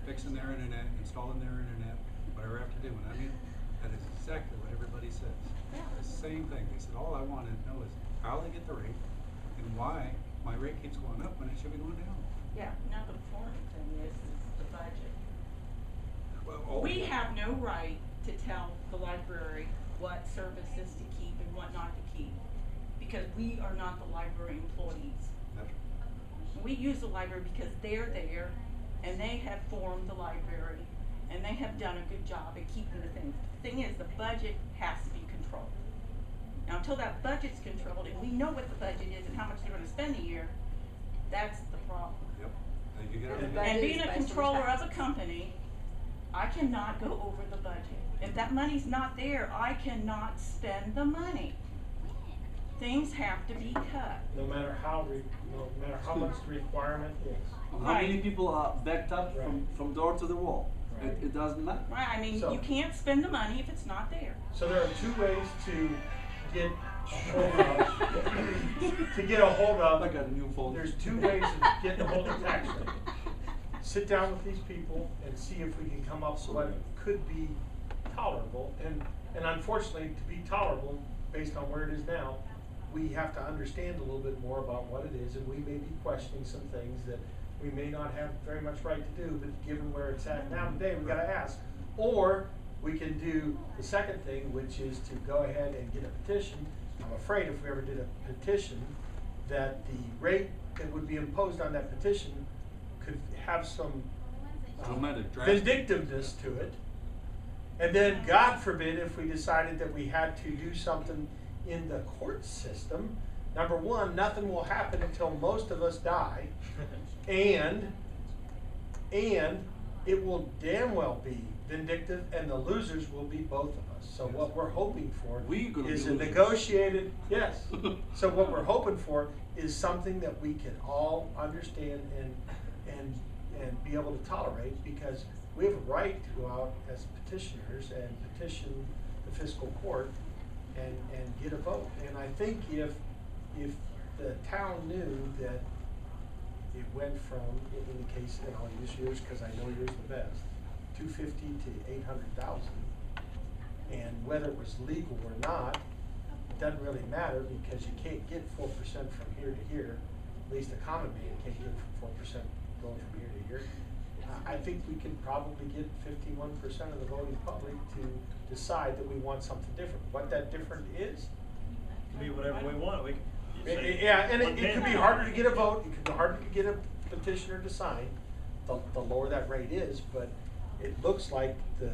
fixing their internet, installing their internet, whatever I have to do. When I meet, that is exactly what everybody says. The same thing. They said, all I want to know is how they get the rate and why my rate keeps going up when it should be going down. Yeah. Now, the important thing is the budget. Well, We have no right to tell the library what services to keep and what not to keep, because we are not the library employees. We use the library because they're there, and they have formed the library, and they have done a good job at keeping the things. The thing is, the budget has to be controlled. Now, until that budget's controlled, and we know what the budget is and how much they're gonna spend a year, that's the problem. Yep. You get And it. the budget And being is a based on controller of a taxes. company, I cannot go over the budget. If that money's not there, I cannot spend the money. Things have to be cut. No matter how much the requirement is. How many Right. people are backed up Right. from door to the wall? Right. It doesn't matter. Right, I mean, So- you can't spend the money if it's not there. So there are two ways to get a hold of. I got a new phone. There's two ways of getting a hold of tax rate. Sit down with these people and see if we can come up with what could be tolerable, and unfortunately, to be tolerable, based on where it is now, we have to understand a little bit more about what it is, and we may be questioning some things that we may not have very much right to do, but given where it's at now today, we gotta ask. Or we can do the second thing, which is to go ahead and get a petition. I'm afraid if we ever did a petition, that the rate that would be imposed on that petition could have some Dramatic, drastic. vindictiveness to it. And then, God forbid, if we decided that we had to do something in the court system, number one, nothing will happen until most of us die, and it will damn well be vindictive, and the losers will be both of us. So what we're hoping for We gonna is be a losers. negotiated, yes. So what we're hoping for is something that we can all understand and be able to tolerate, because we have a right to go out as petitioners and petition the fiscal court and get a vote. And I think if the town knew that it went from, in the case, and I'll use yours because I know yours the best, 250 to 800,000, and whether it was legal or not, it doesn't really matter because you can't get 4% from here to here. At least a common man can't get 4% going from here to here. I think we can probably get 51% of the voting public to decide that we want something different. What that different is, It can be whatever we want. We can say yeah, and it 110. could be harder to get a vote. It could be harder to get a petitioner to sign. The lower that rate is, but it looks like the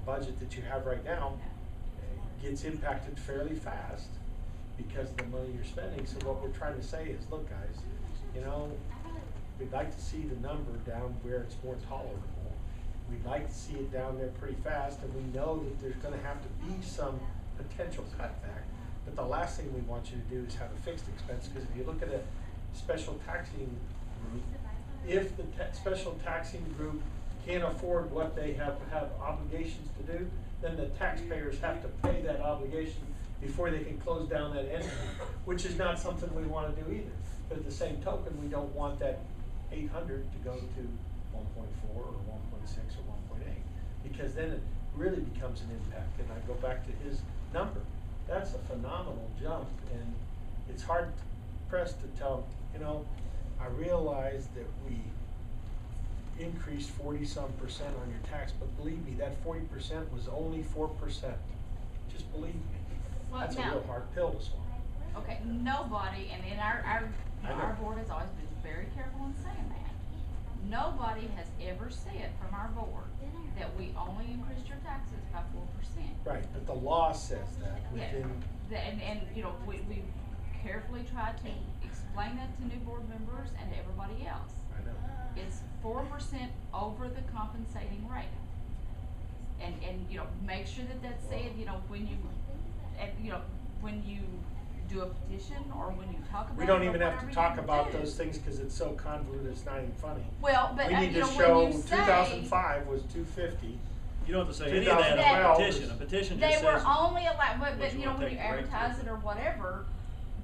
budget that you have right now gets impacted fairly fast because of the money you're spending. So what we're trying to say is, look, guys, you know, we'd like to see the number down where it's more tolerable. We'd like to see it down there pretty fast, and we know that there's gonna have to be some potential cutback. But the last thing we want you to do is have a fixed expense, because if you look at a special taxing group, if the special taxing group can't afford what they have obligations to do, then the taxpayers have to pay that obligation before they can close down that entity, which is not something we wanna do either. But at the same token, we don't want that 800 to go to 1.4 or 1.6 or 1.8, because then it really becomes an impact. And I go back to his number. That's a phenomenal jump, and it's hard pressed to tell, you know, I realize that we increased 40-some% on your tax, but believe me, that 40% was only 4%. Just believe me. Well, That's a now- real hard pill to swallow. Okay, nobody, and in our board has always been very careful in saying that. Nobody has ever said from our board that we only increased your taxes by 4%. Right, but the law says that Yeah, within. and you know, we carefully try to explain that to new board members and to everybody else. I know. It's 4% over the compensating rate. And you know, make sure that that's said, you know, when you do a petition or when you talk about it. We don't or even have whatever to talk you about do. those things because it's so convoluted, it's not even funny. Well, but We need you to know, show when you say 2005 was 250. You don't have to say any of that in a 2012 petition. A is- petition they just were says. only allowed, what but you you know, wanna when you take the rate advertise to. it or whatever,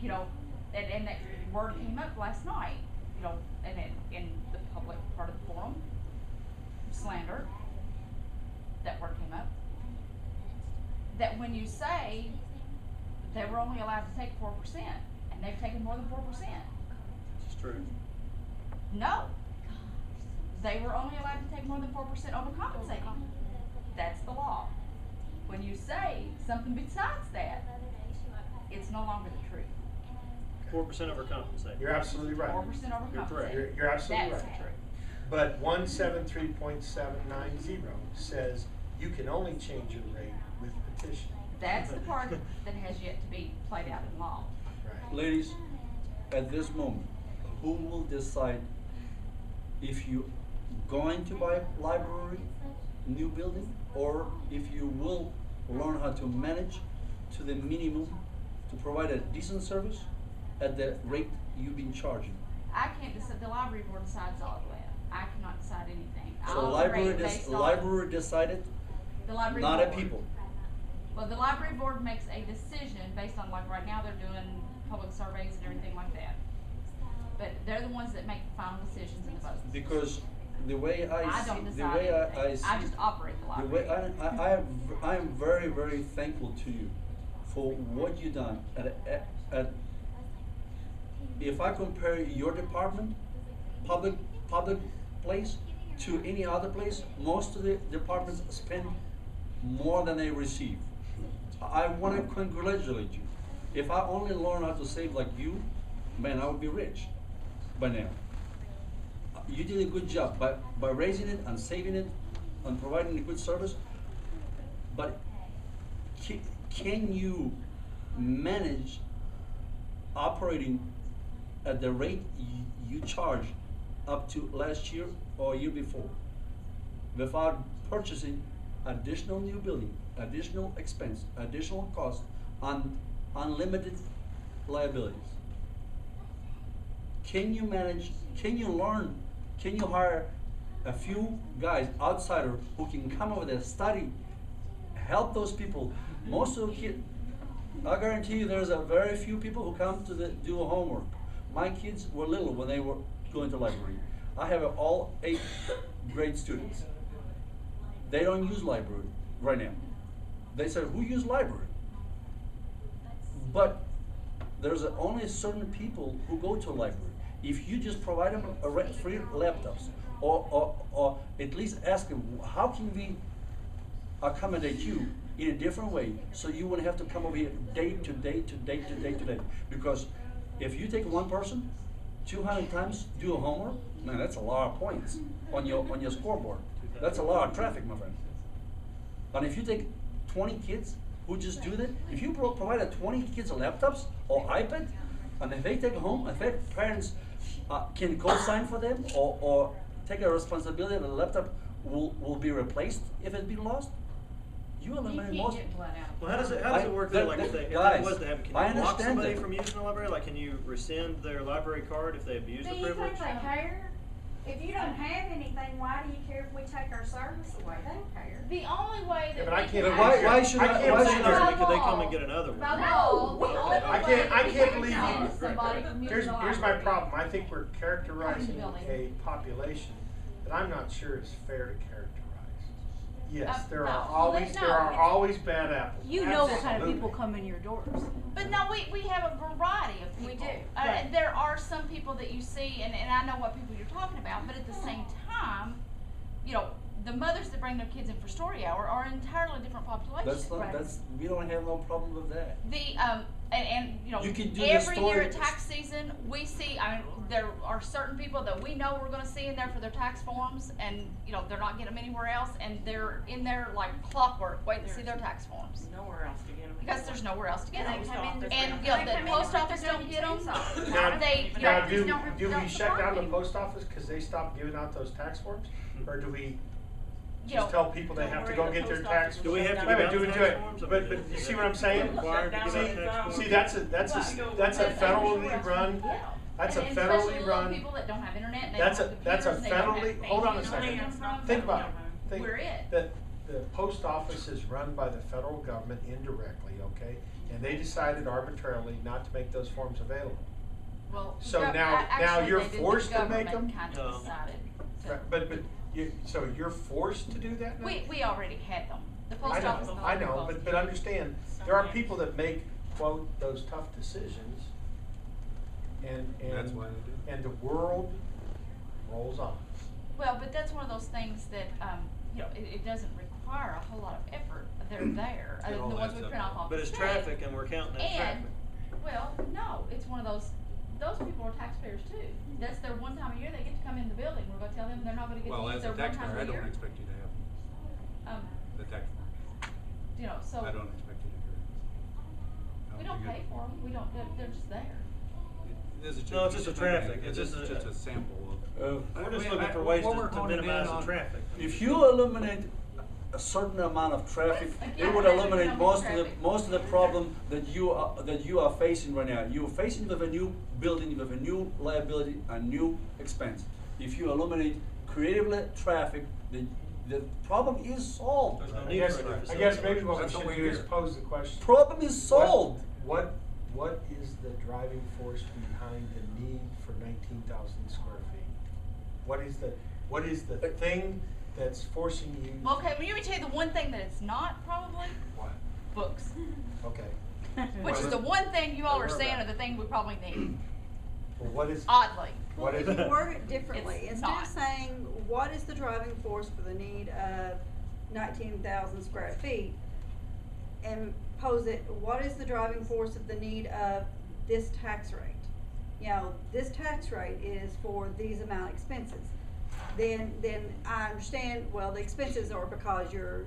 you know, and that word came up last night, you know, and in the public part of the forum, slander, that word came up. That when you say they were only allowed to take 4%, and they've taken more than 4%, It's true. no. They were only allowed to take more than 4% over compensating. That's the law. When you say something besides that, it's no longer the truth. 4% over compensating. You're absolutely right. 4% over You're correct. compensating. You're absolutely That's right. the truth. But 173.790 says you can only change your rate with petition. That's the part that has yet to be played out in law. Right. Ladies, at this moment, who will decide if you going to buy library, new building, or if you will learn how to manage to the minimum to provide a decent service at the rate you've been charging? I can't decide, the library board decides all of that. I cannot decide anything. So I'll library, rate based on- library decided, The library not a board. people. Well, the library board makes a decision based on, like, right now they're doing public surveys and everything like that. But they're the ones that make the final decisions in the votes. Because the way I I see, don't the decide way anything. I see. I just operate the The library. way I am very, very thankful to you for what you done at if I compare your department, public place, to any other place, most of the departments spend more than they receive. I want to congratulate you. If I only learn how to save like you, man, I would be rich by now. You did a good job by raising it and saving it and providing a good service. But can you manage operating at the rate you charge up to last year or year before without purchasing additional new building, additional expense, additional cost, and unlimited liabilities? Can you manage, can you learn, can you hire a few guys, outsider, who can come over there, study, help those people. Most of the kids, I guarantee you there's a very few people who come to do homework. My kids were little when they were going to library. I have all 8 grade students. They don't use library right now. They said, who use library? But there's only certain people who go to a library. If you just provide them free laptops, or at least ask them, how can we accommodate you in a different way, so you wouldn't have to come over here day to day to day to day to day? Because if you take one person 200 times do a homework, man, that's a lot of points on your scoreboard. That's a lot of traffic, my friend. And if you take 20 kids who just do that, if you provide 20 kids laptops or iPad, and if they take it home, if their parents can co-sign for them, or take a responsibility that the laptop will be replaced if it be lost, you eliminate most. Well, how does it work then? Like if it was to happen, can you block somebody from using the library? Like, can you rescind their library card if they abuse the privilege? Do you think they care? If you don't have anything, why do you care if we take our service away? They don't care. The only way that but I we can't. can Why should I? Why should I? Could they come and get another one? By law, the only I way can't. I that can't we believe can you. stop somebody from using Here's the my library. problem. I think we're characterizing Building. a population that I'm not sure is fair to characterize. Yes, there no. are Well, always no, there are it's- always bad apples. You know what kind of Absolutely. people come in your doors. But no, we have a variety of people. We do. And there are some people that you see, and I know what people you're talking about, but at the same time, you know, the mothers that bring their kids in for story hour are an entirely different population. That's not. That's we don't have no problem with that. The and you know, You can do the every year story- at tax season we see. I mean, there are certain people that we know we're going to see in there for their tax forms, and you know they're not getting them anywhere else, and they're in there like clockwork, waiting to see their tax forms Nowhere else to get them. because there's nowhere else to get They them. come in And to- you know, they the come in post to office put their don't get them. W-2s on. Now, They now don't- do don't we shut supply down the them. post office because they stopped giving out those tax forms, or do we You just know, tell people they Don't have to worry, go the get their post tax? office Do we have to Wait a give minute, out do the we do tax it? forms? I But mean, you is see it what I'm saying? required to give out tax forms? See, that's a federally run. Yeah. That's And a especially federally little run. people that don't have internet. And they That's don't a have that's a computers, and they don't have federally. Hold on a things to second. get them from. Think about it. Think We're it. that the post office is run by the federal government indirectly, okay? And they decided arbitrarily not to make those forms available. Well, So gov- now actually, you're they did. The forced to make government them? Kind No. of decided. To, But so you're forced to do that now? we already had them. The I post know, office. I know, but understand, there are people that make, quote, those tough decisions, and That's why they do. and the world rolls on. Well, but that's one of those things that you know it doesn't require a whole lot of effort. They're there. It all The ones adds we up. print off But the it's check. traffic, and we're counting that And traffic. well, no, it's one of those. Those people are taxpayers too. That's their one time a year they get to come in the building. We're going to tell them they're not going to get Well, to use as a their one time taxpayer, I a year. don't expect you to have the tax form. You know, so I don't expect you to carry it. we don't pay for them. We don't. They're just there. No, it's just a traffic. It's It's just just a sample of. We're just looking for ways what we're to honing in minimize the on- traffic. If you eliminate a certain amount of traffic, it would eliminate most of the problem that you are facing right now. You're facing with a new building, with a new liability, a new expense. If you eliminate creatively traffic, the problem is solved. There's no I need guess, for a I facility. guess maybe what we That's should what do we is hear. pose the question. Problem is solved. What is the driving force behind the need for 19,000 square feet? What is the thing that's forcing you? Well, okay, well, let me tell you the one thing that it's not probably What? books, Okay. which is the one thing you all are saying are the thing we probably need. Well, what is? Oddly. What If is? you word it differently, It's instead not. of saying, what is the driving force for the need of 19,000 square feet? And pose it, what is the driving force of the need of this tax rate? You know, this tax rate is for these amount of expenses. Then I understand, well, the expenses are because you're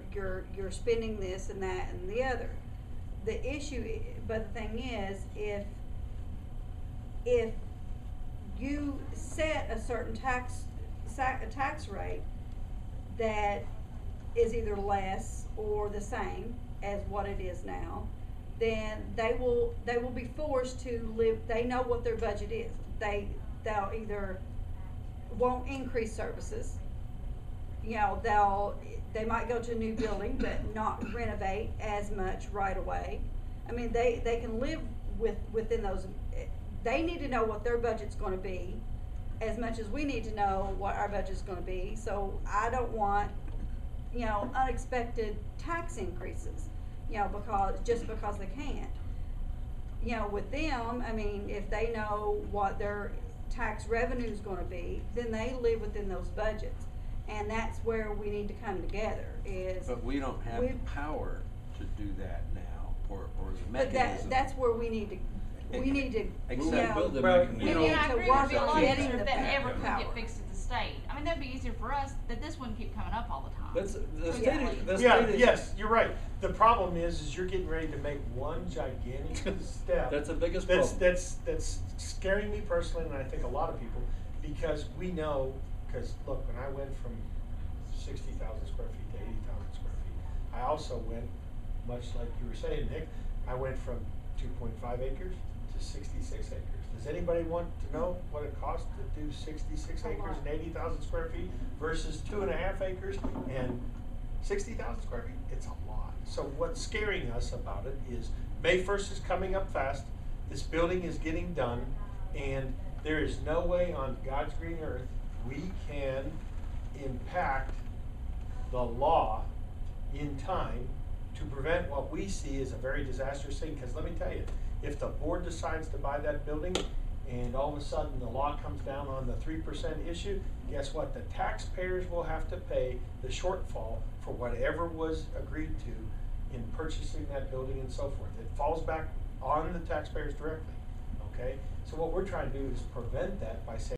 spending this and that and the other. The issue, but the thing is, if you set a certain tax rate that is either less or the same as what it is now, then they will be forced to live. They know what their budget is. They'll either won't increase services, you know, they might go to a new building, but not renovate as much right away. I mean, they can live within those, they need to know what their budget's gonna be, as much as we need to know what our budget's gonna be. So I don't want, you know, unexpected tax increases, you know, just because they can't. You know, with them, I mean, if they know what their tax revenue's gonna be, then they live within those budgets. And that's where we need to come together, is. But we don't have the power to do that now, or the But mechanism. that's where we need to, you Except know, build the well, mechanism. we And need I to agree work with you, a on lot getting easier the if that ever power. could get fixed at the state. I mean, that'd be easier for us, that this wouldn't keep coming up all the time. That's, the Yeah. state, the Yeah, state is. yes, you're right. The problem is you're getting ready to make one gigantic step. That's the biggest That's, problem. that's scaring me personally, and I think a lot of people, because we know, because look, when I went from 60,000 square feet to 80,000 square feet, I also went, much like you were saying, Nick, I went from 2.5 acres to 66 acres. Does anybody want to know what it costs to do 66 acres and 80,000 square feet versus 2.5 acres and 60,000 square feet? It's a lot. So what's scaring us about it is May 1st is coming up fast. This building is getting done, and there is no way on God's green earth we can impact the law in time to prevent what we see as a very disastrous thing. Because let me tell you, if the board decides to buy that building and all of a sudden the law comes down on the 3% issue, guess what? The taxpayers will have to pay the shortfall for whatever was agreed to in purchasing that building and so forth. It falls back on the taxpayers directly, okay? So what we're trying to do is prevent that by saying,